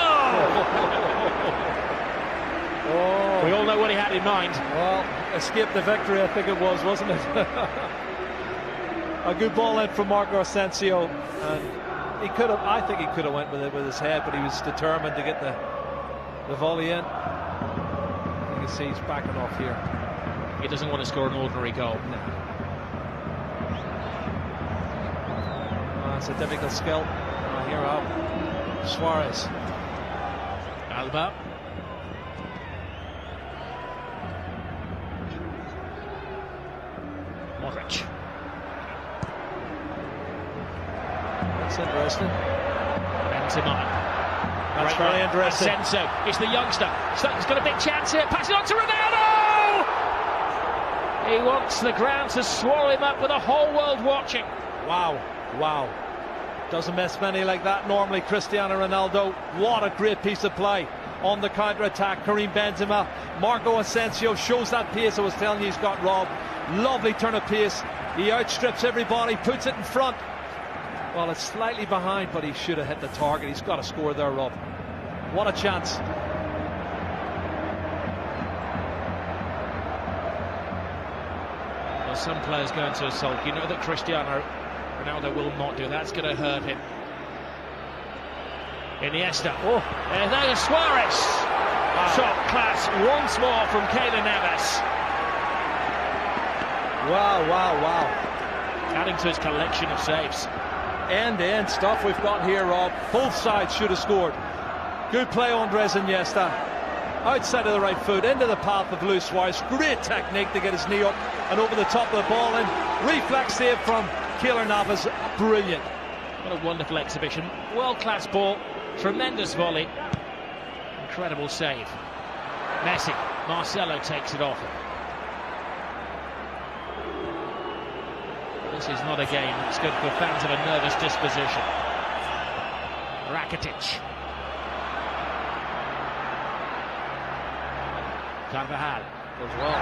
Speaker 5: Oh.
Speaker 4: We all know what he had in mind.
Speaker 5: Well, escape the victory, I think it was, wasn't it? A good ball in from Marco Asensio, and he could have. I think he could have went with it with his head, but he was determined to get the volley in. You can see he's backing off here.
Speaker 4: He doesn't want to score an ordinary goal.
Speaker 5: No. It's a difficult skill. Here we are. Suarez.
Speaker 4: Alba. Modric.
Speaker 5: That's interesting.
Speaker 4: Benzema.
Speaker 5: That's very interesting.
Speaker 4: Asensio. It's the youngster. He's got a big chance here. Pass it on to Ronaldo! He wants the ground to swallow him up with the whole world watching.
Speaker 5: Wow. Wow. Doesn't miss many like that normally. Cristiano Ronaldo, what a great piece of play on the counter-attack. Karim Benzema, Marco Asensio shows that pace I was telling you he's got, Rob. Lovely turn of pace. He outstrips everybody, puts it in front. Well, it's slightly behind, but he should have hit the target. He's got to score there, Rob. What a chance.
Speaker 4: Well, some players go into a sulk. You know that Cristiano Ronaldo will not do that. It's going to hurt him. Iniesta. Oh, and there's Suarez. Wow. Top class once more from Keylor Navas.
Speaker 5: Wow, wow, wow.
Speaker 4: Adding to his collection of saves.
Speaker 5: end-to-end stuff we've got here, Rob. Both sides should have scored. Good play, Andres Iniesta. Outside of the right foot, into the path of Luis Suarez. Great technique to get his knee up and over the top of the ball in. Reflex save from Keylor Navas. Brilliant.
Speaker 4: What a wonderful exhibition. World-class ball. Tremendous volley. Incredible save. Messi. Marcelo takes it off. This is not a game that's good for fans of a nervous disposition. Rakitic. Carvajal goes well.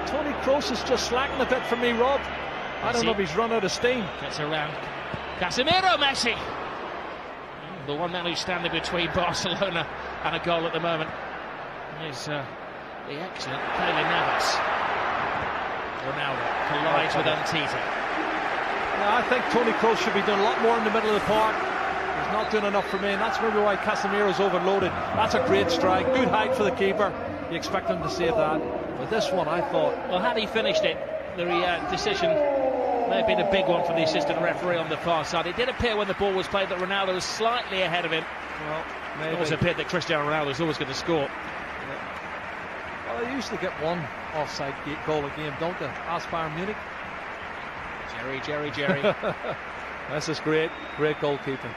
Speaker 5: Toni Kroos is just slacking a bit for me, Rob. I don't know if he's run out of steam.
Speaker 4: Gets around. Casemiro, Messi. The one man who's standing between Barcelona and a goal at the moment is the excellent Keylor Navas. Ronaldo collides with Umtiti.
Speaker 5: I think Toni Kroos should be doing a lot more in the middle of the park. He's not doing enough for me, and that's maybe why Casemiro's overloaded. That's a great strike. Good height for the keeper. You expect him to save that. But this one, I thought...
Speaker 4: Well, had he finished it, the decision may have been a big one for the assistant referee on the far side. It did appear when the ball was played that Ronaldo was slightly ahead of him.
Speaker 5: Well, maybe.
Speaker 4: It also appeared that Cristiano Ronaldo was always going to score.
Speaker 5: Well, they usually get one offside goal a game, don't they? Ask Bayern Munich.
Speaker 4: Jerry.
Speaker 5: This is great goalkeeping.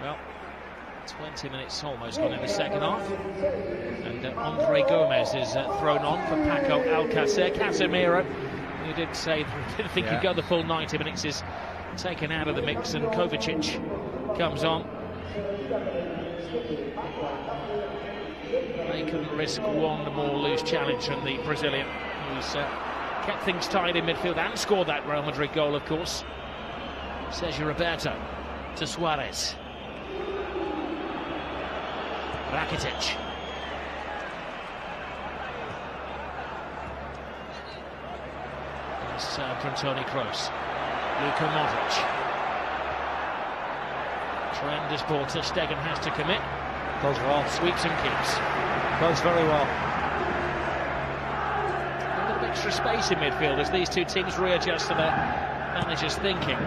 Speaker 4: Well, 20 minutes almost gone in the second half, and Andre Gomez is thrown on for Paco Alcacer. Casemiro, who did say didn't think he'd go the full 90 minutes, is taken out of the mix, and Kovacic comes on. They couldn't risk one more loose challenge from the Brazilian, who's kept things tight in midfield and scored that Real Madrid goal, of course. Sergio Roberto to Suarez. Rakitic. It's from Toni Kroos. Luka Modric. Tremendous ball to Stegen, has to commit.
Speaker 5: Does well.
Speaker 4: Sweeps and keeps.
Speaker 5: Does very well.
Speaker 4: A little bit extra space in midfield as these two teams readjust to their manager's thinking.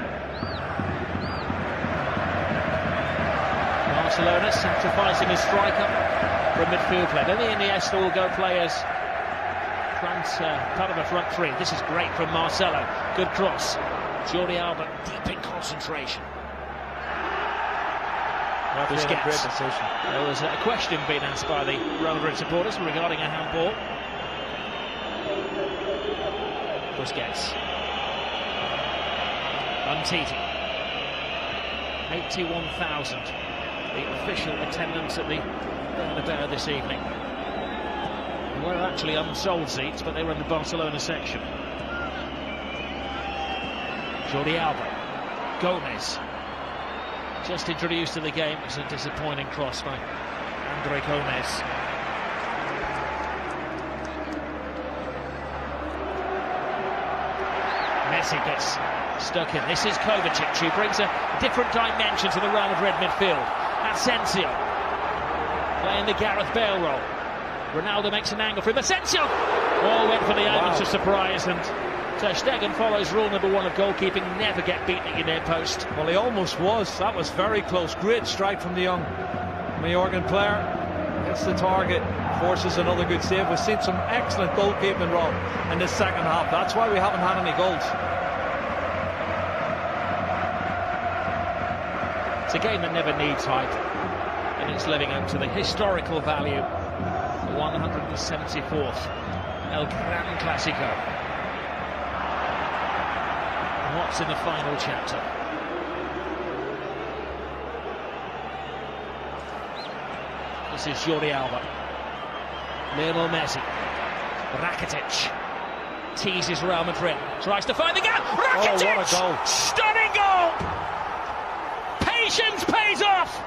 Speaker 4: Barcelona sacrificing a striker for a midfield play. Then the Iniesta will go players part of a front three. This is great from Marcelo. Good cross. Jordi Alba deep in concentration.
Speaker 5: Great decision.
Speaker 4: There was a question being asked by the Real Madrid supporters regarding a handball. Busquets. Umtiti. 81,000. The official attendance at the Bernabeu this evening. There were actually unsold seats, but they were in the Barcelona section. Jordi Alba. Gomez. Just introduced to the game. It was a disappointing cross by Andre Gomez. Messi gets stuck in. This is Kovacic, who brings a different dimension to the Real Madrid midfield. Asensio playing the Gareth Bale role. Ronaldo makes an angle for him. Asensio! All went for the element of surprise, and Ter Stegen follows rule number one of goalkeeping: never get beaten at your near post.
Speaker 5: Well, he almost was. That was very close. Great strike from the young Majorcan player. Hits the target, forces another good save. We've seen some excellent goalkeeping, Rob, in this second half. That's why we haven't had any goals.
Speaker 4: It's a game that never needs hype, and it's living up to the historical value. The 174th El Gran Clasico. What's in the final chapter? This is Jordi Alba. Lionel Messi. Rakitic teases Real Madrid. Tries to find the gap. Rakitic!
Speaker 5: Oh, what a goal.
Speaker 4: Stunning goal! Patience pays off!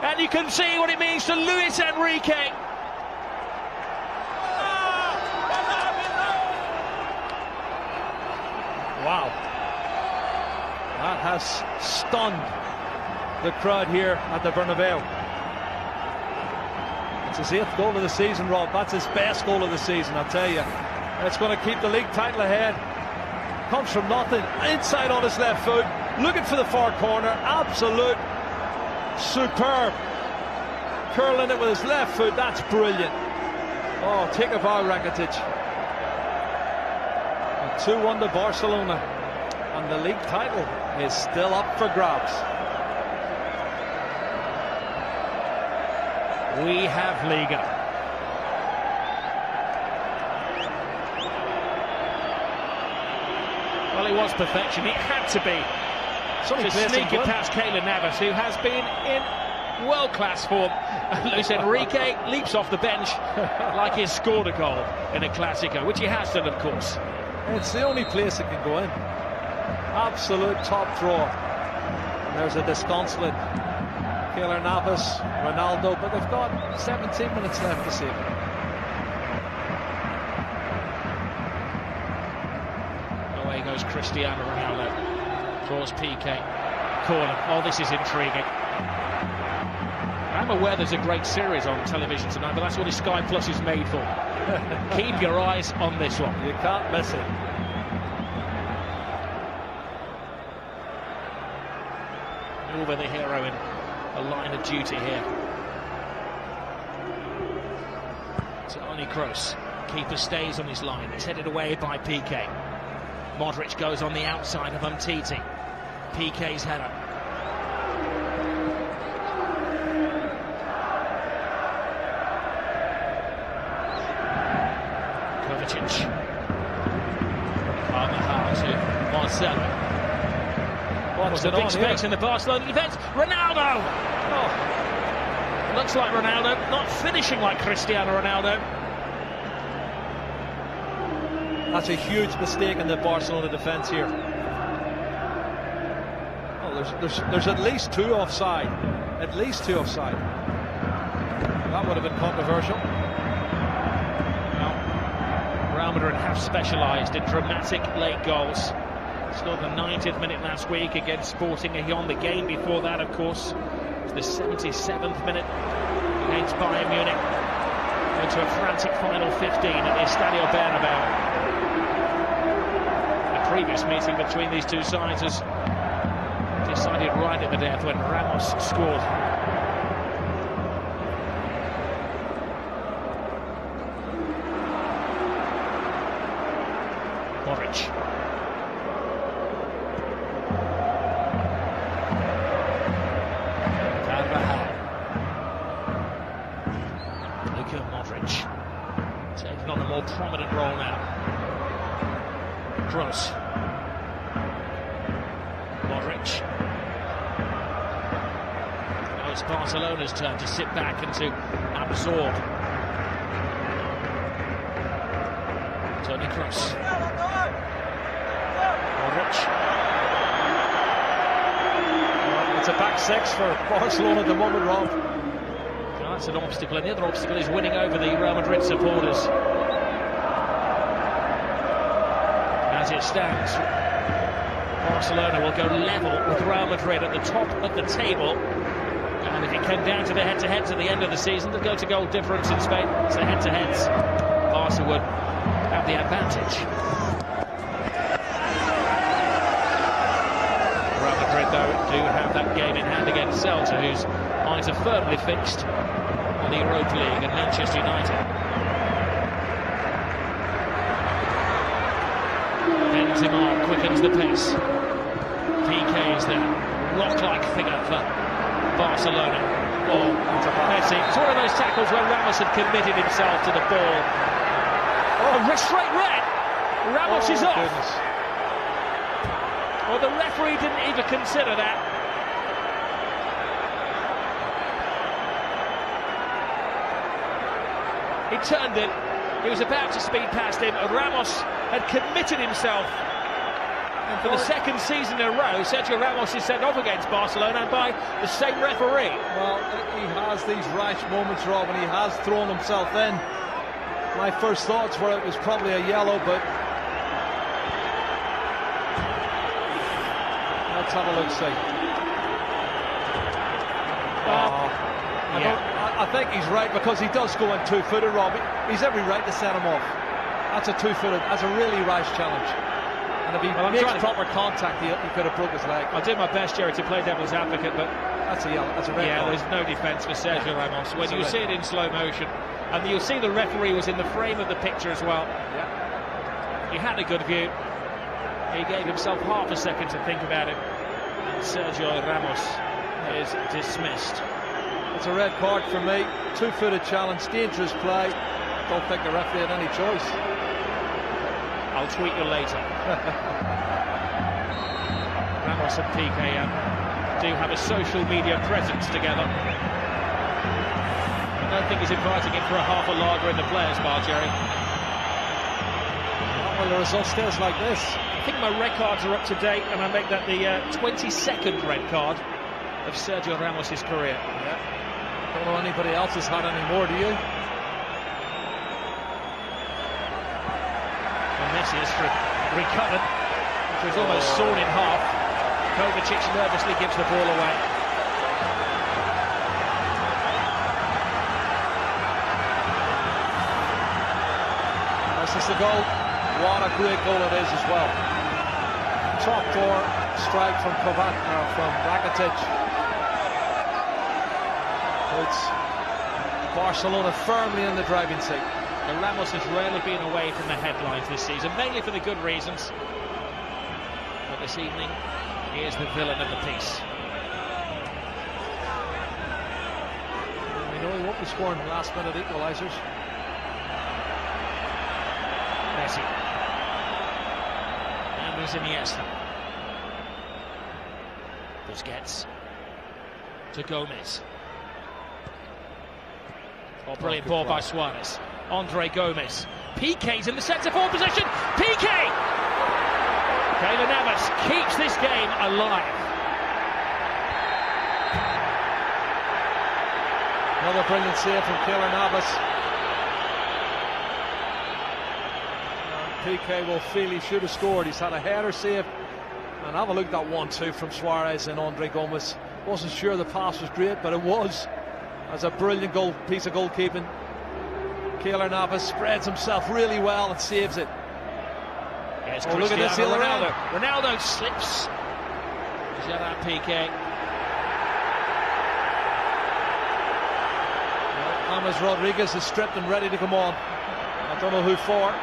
Speaker 4: And you can see what it means to Luis Enrique.
Speaker 5: Wow. That has stunned the crowd here at the Bernabeu. It's his 8th goal of the season, Rob. That's his best goal of the season, I'll tell you. It's going to keep the league title ahead. Comes from nothing, inside on his left foot, looking for the far corner. Absolute superb. Curling it with his left foot, that's brilliant. Oh, take a bow, Rakitic. 2-1 to Barcelona, and the league title is still up for grabs.
Speaker 4: We have Liga. Well, he was perfection. It had to be. To sneak it past Keylor Navas, who has been in world-class form. Luis Enrique leaps off the bench like he's scored a goal in a Clásico, which he has done, of course.
Speaker 5: It's the only place it can go in. Absolute top drawer. And there's a disconsolate Keylor Navas, Ronaldo, but they've got 17 minutes left to save it.
Speaker 4: Away goes Cristiano Ronaldo. Draws PK. Corner. Oh, this is intriguing. I'm aware there's a great series on television tonight, but that's what Sky Plus is made for. Keep your eyes on this one.
Speaker 5: You can't miss it.
Speaker 4: Over the hero in a line of duty here. Toni Kroos. Keeper stays on his line. It's headed away by PK. Modric goes on the outside of Umtiti. PK's header. Kovacic. Carvajal to Marcelo. What's the big space in the Barcelona defence? Ronaldo! Oh. Looks like Ronaldo, not finishing like Cristiano Ronaldo.
Speaker 5: That's a huge mistake in the Barcelona defence here. Oh, there's at least 2 offside. At least 2 offside. That would have been controversial.
Speaker 4: Well, Real Madrid have specialised in dramatic late goals. Scored the 90th minute last week against Sporting Gijón. The game before that, of course, was the 77th minute against Bayern Munich. Into a frantic final 15 at the Estadio Bernabeu. The previous meeting between these two sides has decided right at the death when Ramos scored. Modric. Modric taking on a more prominent role now. Kroos. Modric. Now it's Barcelona's turn to sit back and to absorb. Toni Kroos. Modric.
Speaker 5: It's a back 6 for Barcelona at the moment, Rob.
Speaker 4: That's an obstacle, and the other obstacle is winning over the Real Madrid supporters. As it stands, Barcelona will go level with Real Madrid at the top of the table. And if it came down to the head-to-heads at the end of the season, the goal-to-goal difference in Spain, so head-to-heads, Barca would have the advantage. Real Madrid, though, do have that game in hand against Celta, whose eyes are firmly fixed on the Europa League and Manchester United. Benzema quickens the pace. PK is there. Rock-like figure for Barcelona. Oh, Messi. It's one of those tackles where Ramos had committed himself to the ball. Oh, straight red. Ramos is off.
Speaker 5: Goodness.
Speaker 4: Well, the referee didn't even consider that. He turned it. He was about to speed past him, and Ramos had committed himself. And for the second season in a row, Sergio Ramos is sent off against Barcelona by the same referee.
Speaker 5: Well, he has these rash moments, Rob, and he has thrown himself in. My first thoughts were it was probably a yellow, but let's have a look, see. I think he's right, because he does go in two-footed, Rob. He's every right to set him off. That's a two-footed. That's a really rash challenge. And if he makes proper contact, he could have broke his leg.
Speaker 4: I'll do my best, Jerry, to play devil's advocate, but
Speaker 5: that's a yellow. That's a red card.
Speaker 4: There's no defence for Sergio Ramos. When you see it in slow motion, and you'll see the referee was in the frame of the picture as well.
Speaker 5: Yeah.
Speaker 4: He had a good view. He gave himself half a second to think about it. And Sergio Ramos is dismissed.
Speaker 5: It's a red card for me. Two-footed challenge, dangerous play. Don't think the referee had any choice.
Speaker 4: I'll tweet you later. Ramos and Piqué do have a social media presence together. I don't think he's inviting him for a half a lager in the players' bar, Jerry.
Speaker 5: Well, the result stays like this.
Speaker 4: I think my red cards are up to date, and I make that the 22nd red card of Sergio Ramos' career.
Speaker 5: Yeah. Don't know anybody else has had any more, do you?
Speaker 4: Messi has recovered, which was almost sawn in half. Kovacic nervously gives the ball away.
Speaker 5: This is the goal. What a great goal it is as well. Top door strike from Rakitic. It's Barcelona firmly in the driving seat.
Speaker 4: And Ramos has rarely been away from the headlines this season, mainly for the good reasons. But this evening, he is the villain of the piece.
Speaker 5: We know he won't be scoring last-minute equalisers.
Speaker 4: Messi. Andres Iniesta. Busquets. To Gomez. Oh, brilliant ball by Suarez. Andre Gomez. Piqué's in the centre-forward position. Piqué! Keylor Navas keeps this game alive.
Speaker 5: Another brilliant save from Keylor Navas. Piqué will feel he should have scored. He's had a header save. And have a look at that 1-2 from Suarez and Andre Gomez. Wasn't sure the pass was great, but it was. That's a brilliant piece of goalkeeping. Keylor Navas spreads himself really well and saves it.
Speaker 4: Yes,
Speaker 5: oh, look at this,
Speaker 4: Ronaldo. Ronaldo slips. Gerard Piqué.
Speaker 5: James Rodriguez is stripped and ready to come on. I don't know who for.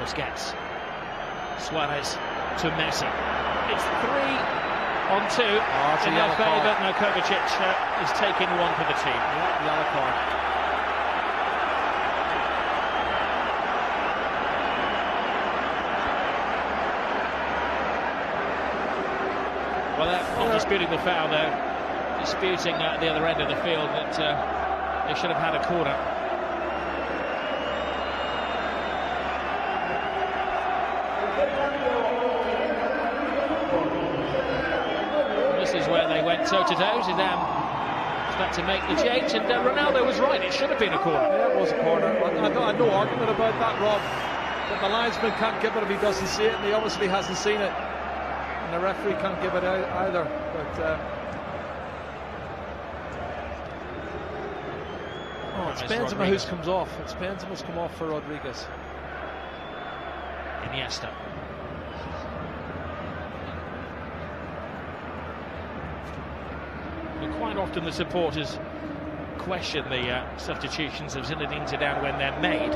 Speaker 4: Busquets. Suarez to Messi. It's 3-on-2 in their favour. No, Kovacic is taking one for the team.
Speaker 5: Yeah, yellow card.
Speaker 4: Well, they're not disputing the foul, though. Disputing at the other end of the field that they should have had a corner. This is where they went toe-to-toe. Zidane was about to make the change, and Ronaldo was right. It should have been a corner.
Speaker 5: Yeah, it was a corner. I no argument about that, Rob. But the linesman can't give it if he doesn't see it, and he obviously hasn't seen it. And the referee can't give it out either. But it's Benzema who comes off. It's Benzema's come off for Rodriguez.
Speaker 4: Iniesta. And quite often the supporters question the substitutions of Zinedine Zidane when they're made.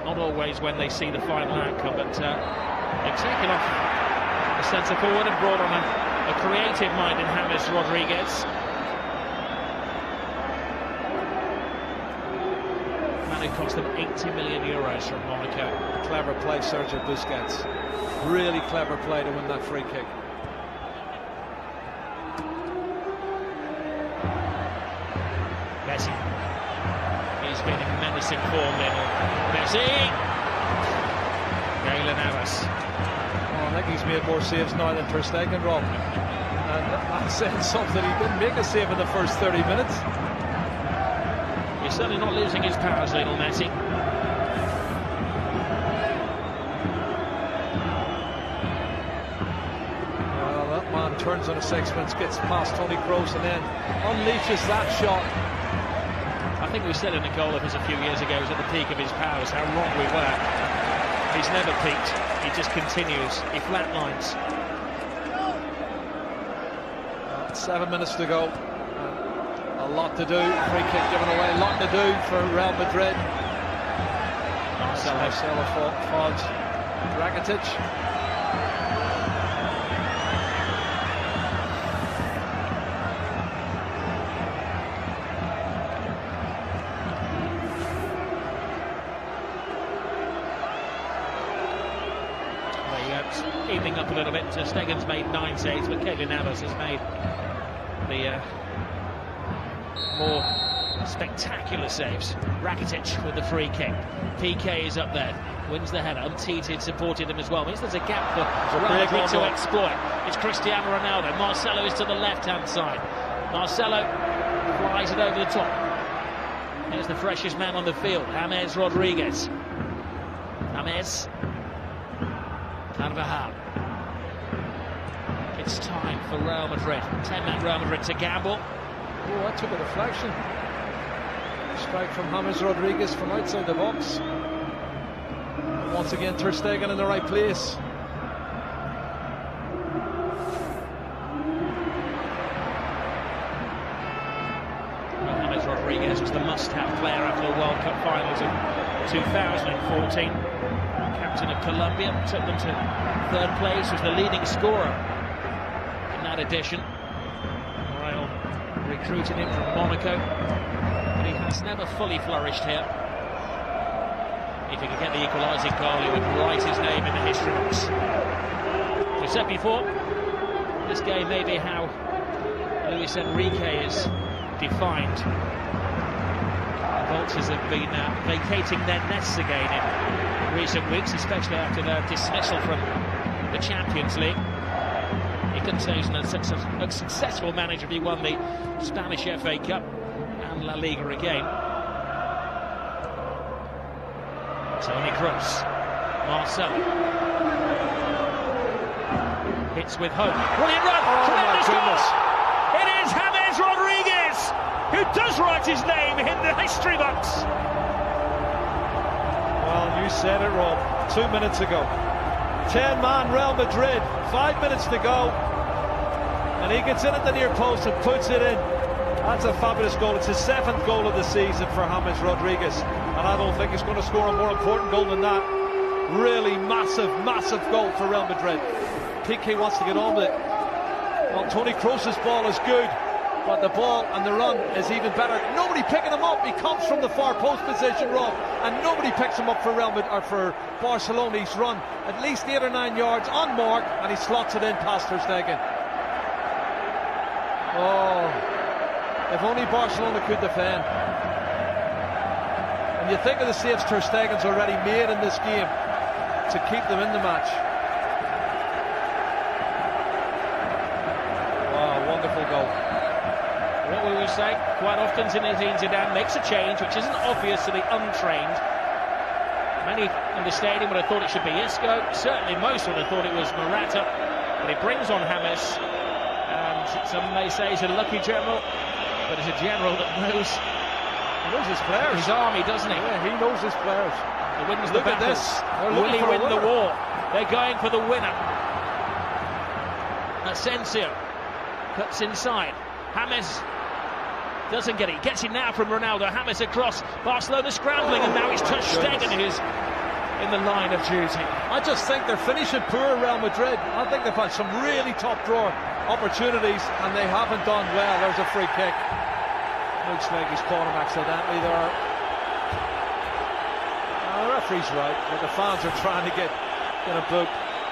Speaker 4: Not always when they see the final outcome, but they've taken off the centre forward and brought on a creative mind in James Rodriguez. Man who cost them €80 million from Monaco.
Speaker 5: Clever play, Sergio Busquets. Really clever play to win that free kick.
Speaker 4: Messi. He's been in menacing form, Lionel Messi. Keylor Navas.
Speaker 5: I think he's made more saves now than Ter Stegen, Rob. And I'm saying something. He didn't make a save in the first 30 minutes.
Speaker 4: He's certainly not losing his powers, Lionel Messi.
Speaker 5: Well, that man turns on a sixpence, gets past Tony Kroos and then unleashes that shot.
Speaker 4: I think we said in the goal of his a few years ago, he was at the peak of his powers, how wrong we were. He's never peaked, he just continues, he flatlines.
Speaker 5: 7 minutes to go. A lot to do. Free kick given away. A lot to do for Real Madrid. Marcelo falls. Rakitic.
Speaker 4: Evening up a little bit. Stegen's made 9 saves, but Keylor Navas has made the more spectacular saves. Rakitic with the free kick. PK is up there, wins the header. Umtiti supported him as well. Means there's a gap for Real Madrid to exploit. It's Cristiano Ronaldo. Marcelo is to the left-hand side. Marcelo flies it over the top. Here's the freshest man on the field, James Rodriguez. James Carvajal. It's time for Real Madrid. 10-man Real Madrid to gamble.
Speaker 5: Oh, that took a deflection. Strike from James Rodriguez from outside the box. Once again, Ter Stegen in the right place.
Speaker 4: Well, James Rodriguez was the must-have player after the World Cup finals of 2014. Captain of Colombia, took them to 3rd place, was the leading scorer in that edition. Real recruited him from Monaco, but he has never fully flourished here. If he could get the equalising goal, he would write his name in the history books. As we said before, this game may be how Luis Enrique is defined. The Vultures have been vacating their nests again in recent weeks, especially after their dismissal from the Champions League. He couldn't say he's a successful manager if he won the Spanish FA Cup and La Liga again. Tony Kroos, Marcelo hits with hope. Brilliant run, tremendous goal! It is James Rodriguez who does write his name in the history books.
Speaker 5: Well, you said it, Rob. 2 minutes ago. 10-man Real Madrid. 5 minutes to go. And he gets in at the near post and puts it in. That's a fabulous goal. It's his 7th goal of the season for James Rodriguez. And I don't think he's going to score a more important goal than that. Really massive, massive goal for Real Madrid. PK wants to get on with it. Well, Tony Kroos' ball is good, but the ball and the run is even better. Nobody picking him up. He comes from the far post position, Rob, and nobody picks him up for for Barcelona. He's run at least 8 or 9 yards on mark, and he slots it in past Ter Stegen. Oh, if only Barcelona could defend. And you think of the saves Ter Stegen's already made in this game to keep them in the match. Wow, wonderful goal.
Speaker 4: What we will say, quite often Zinedine Zidane makes a change which isn't obvious to the untrained. Many in the stadium would have thought it should be Isco. Certainly most would have thought it was Morata. But he brings on James. And some may say he's a lucky general. But he's a general that knows...
Speaker 5: He knows his players.
Speaker 4: His army, doesn't he?
Speaker 5: Yeah, he knows his players.
Speaker 4: He wins the battle. Will he win the war? They're going for the winner. Asensio cuts inside. James doesn't get it. Gets it now from Ronaldo. James across. Barcelona scrambling, and now it's Ter Stegen who's in the line of duty.
Speaker 5: I just think they're finishing poor, Real Madrid. I think they've had some really top drawer opportunities, and they haven't done well. There's a free kick. Looks like he's caught him accidentally there. The referee's right, but the fans are trying to get a book.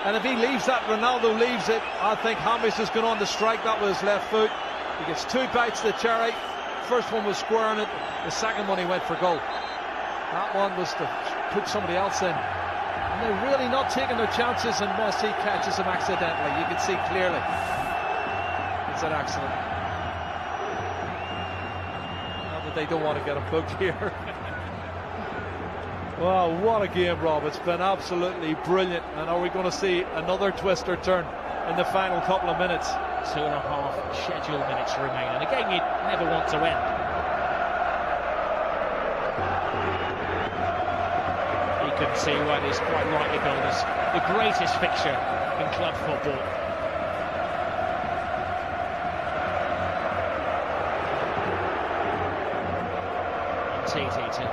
Speaker 5: And if he leaves that, Ronaldo leaves it, I think James has gone on to strike that with his left foot. He gets 2 bites of the cherry. First one was squaring it, the second one he went for goal. That one was to put somebody else in. And they're really not taking their chances, and Messi catches him accidentally. You can see clearly it's an accident. Not that they don't want to get him booked here. Well, what a game, Rob. It's been absolutely brilliant. And are we going to see another twist or turn in the final couple of minutes?
Speaker 4: 2.5 scheduled minutes remain, and a game you'd never want to end. You can see why it is quite rightly billed as the greatest fixture in club football. TT to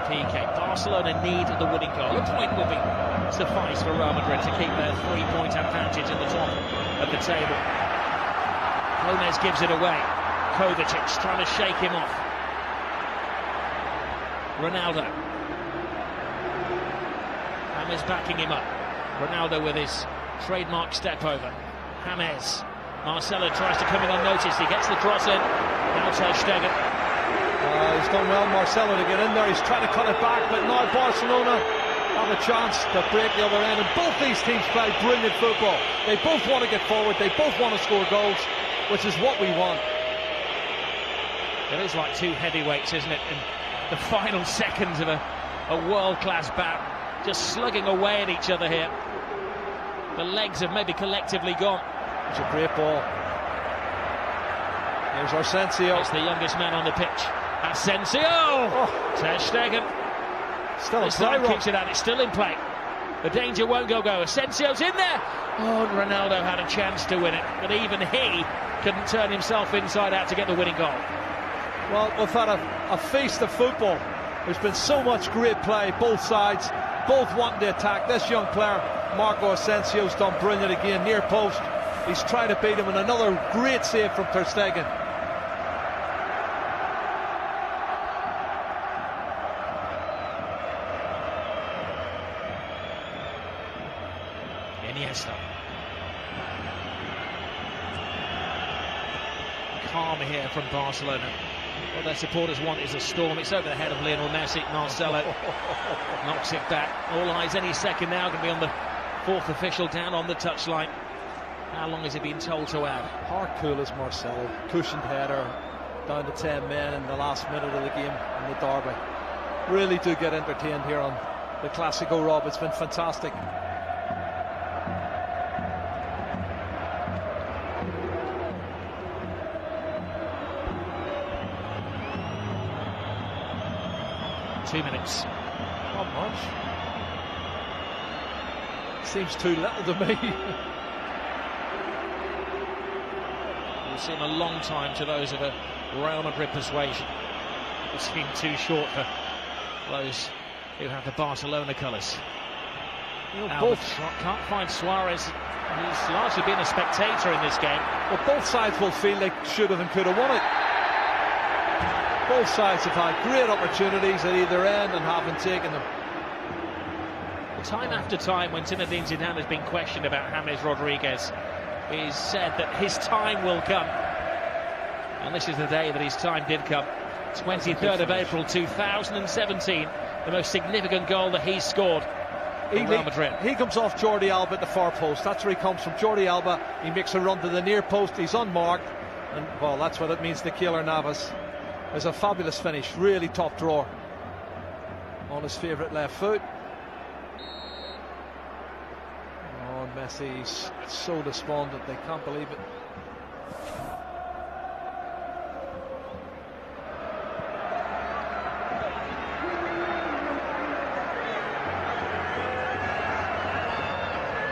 Speaker 4: PK. Barcelona need the winning goal. A point will be suffice for Real Madrid to keep their 3-point advantage at the top of the table. Gomez gives it away. Kovacic trying to shake him off. Ronaldo. James backing him up. Ronaldo with his trademark step over. James. Marcelo tries to come in unnoticed. He gets the cross in. Now Ter Stegen.
Speaker 5: He's done well, Marcelo, to get in there. He's trying to cut it back, but now Barcelona have a chance to break the other end. And both these teams play brilliant football. They both want to get forward. They both want to score goals, which is what we want.
Speaker 4: It is like two heavyweights, isn't it? In the final seconds of a world-class bout, just slugging away at each other here. The legs have maybe collectively gone.
Speaker 5: It's a great ball. Here's Asensio.
Speaker 4: It's the youngest man on the pitch. Asensio! Oh. Ter Stegen.
Speaker 5: Still in
Speaker 4: play. Keeps it out. It's still in play. The danger won't go. Asensio's in there. Oh, and Ronaldo had a chance to win it, but even he couldn't turn himself inside out to get the winning goal.
Speaker 5: Well, we've had a feast of football. There's been so much great play, both sides, both wanting to attack. This young player, Marco Asensio's done brilliant again, near post. He's trying to beat him, and another great save from Ter Stegen.
Speaker 4: Iniesta. Calm here from Barcelona. What their supporters want is a storm. It's over the head of Lionel Messi. Marcelo knocks it back. All eyes any second now going to be on the fourth official down on the touchline. How long has he been told to add?
Speaker 5: Hard cool as Marcelo. Cushioned header down to 10 men in the last minute of the game in the derby. Really do get entertained here on the Clásico, Rob. It's been fantastic.
Speaker 4: Two minutes.
Speaker 5: Not much. Seems too little to me.
Speaker 4: It will seem a long time to those of a Real Madrid persuasion. It will seem too short for those who have the Barcelona colours. Both can't find Suarez. He's largely been a spectator in this game.
Speaker 5: Well, both sides will feel they should have and could have won it. Both sides have had great opportunities at either end and haven't taken them.
Speaker 4: Time after time, when Zinedine Zidane has been questioned about James Rodriguez, he's said that his time will come. And this is the day that his time did come. 23rd of April 2017, the most significant goal that he's scored for Real Madrid.
Speaker 5: He comes off Jordi Alba at the far post. That's where he comes from. Jordi Alba, he makes a run to the near post. He's unmarked. And, well, that's what it means to Keylor Navas. It's a fabulous finish. Really top drawer. On his favourite left foot. Oh, Messi's so despondent. They can't believe it.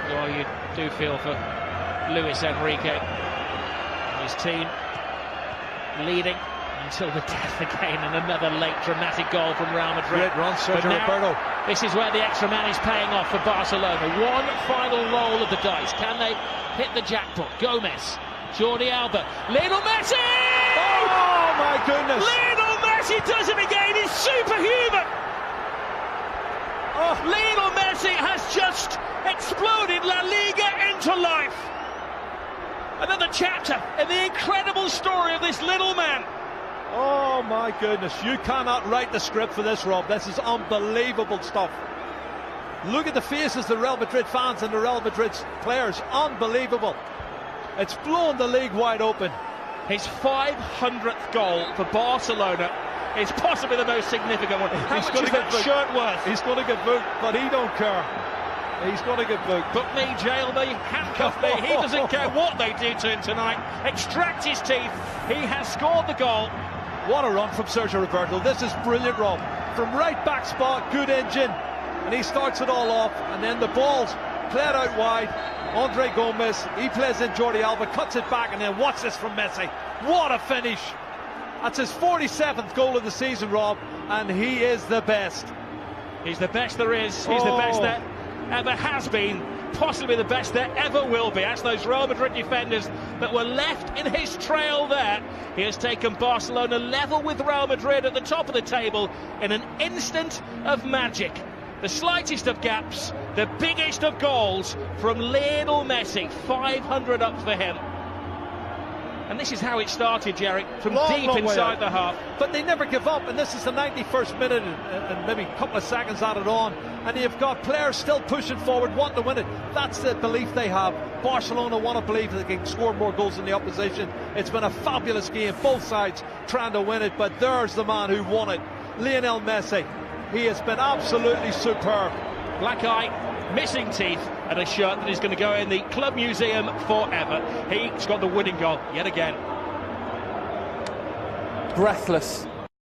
Speaker 4: Well, you do feel for Luis Enrique and his team, leading until the death again, and another late dramatic goal from Real Madrid.
Speaker 5: Great run, Sergio Roberto.
Speaker 4: This is where the extra man is paying off for Barcelona. One final roll of the dice. Can they hit the jackpot? Gomez, Jordi Alba, Lionel Messi!
Speaker 5: Oh my goodness!
Speaker 4: Lionel Messi does it again. He's superhuman. Oh, Lionel Messi has just exploded La Liga into life. Another chapter in the incredible story of this little man.
Speaker 5: Oh my goodness, you cannot write the script for this, Rob. This is unbelievable stuff. Look at the faces of the Real Madrid fans and the Real Madrid players. Unbelievable. It's blown the league wide open.
Speaker 4: His 500th goal for Barcelona is possibly the most significant one. How much is that shirt worth?
Speaker 5: He's going to get booked, but he don't care. He's going to get booked.
Speaker 4: Book me, jail me, handcuff me. He doesn't care what they do to him tonight. Extract his teeth. He has scored the goal.
Speaker 5: What a run from Sergio Roberto. This is brilliant, Rob. From right back spot, good engine. And he starts it all off. And then the ball's played out wide. Andre Gomez, he plays in Jordi Alba, cuts it back. And then watch this from Messi. What a finish. That's his 47th goal of the season, Rob. And he is the best.
Speaker 4: He's the best there is. He's the best that ever has been. Possibly the best there ever will be. As those Real Madrid defenders that were left in his trail there. He has taken Barcelona level with Real Madrid at the top of the table in an instant of magic. The slightest of gaps, the biggest of goals from Lionel Messi. 500 up for him. And this is how it started, Jerry, from deep inside the half.
Speaker 5: But they never give up, and this is the 91st minute and maybe a couple of seconds added on. And you've got players still pushing forward, wanting to win it. That's the belief they have. Barcelona want to believe that they can score more goals than the opposition. It's been a fabulous game, both sides trying to win it, but there's the man who won it, Lionel Messi. He has been absolutely superb.
Speaker 4: Black eye, missing teeth, and a shirt that is going to go in the club museum forever. He's got the winning goal yet again.
Speaker 1: Breathless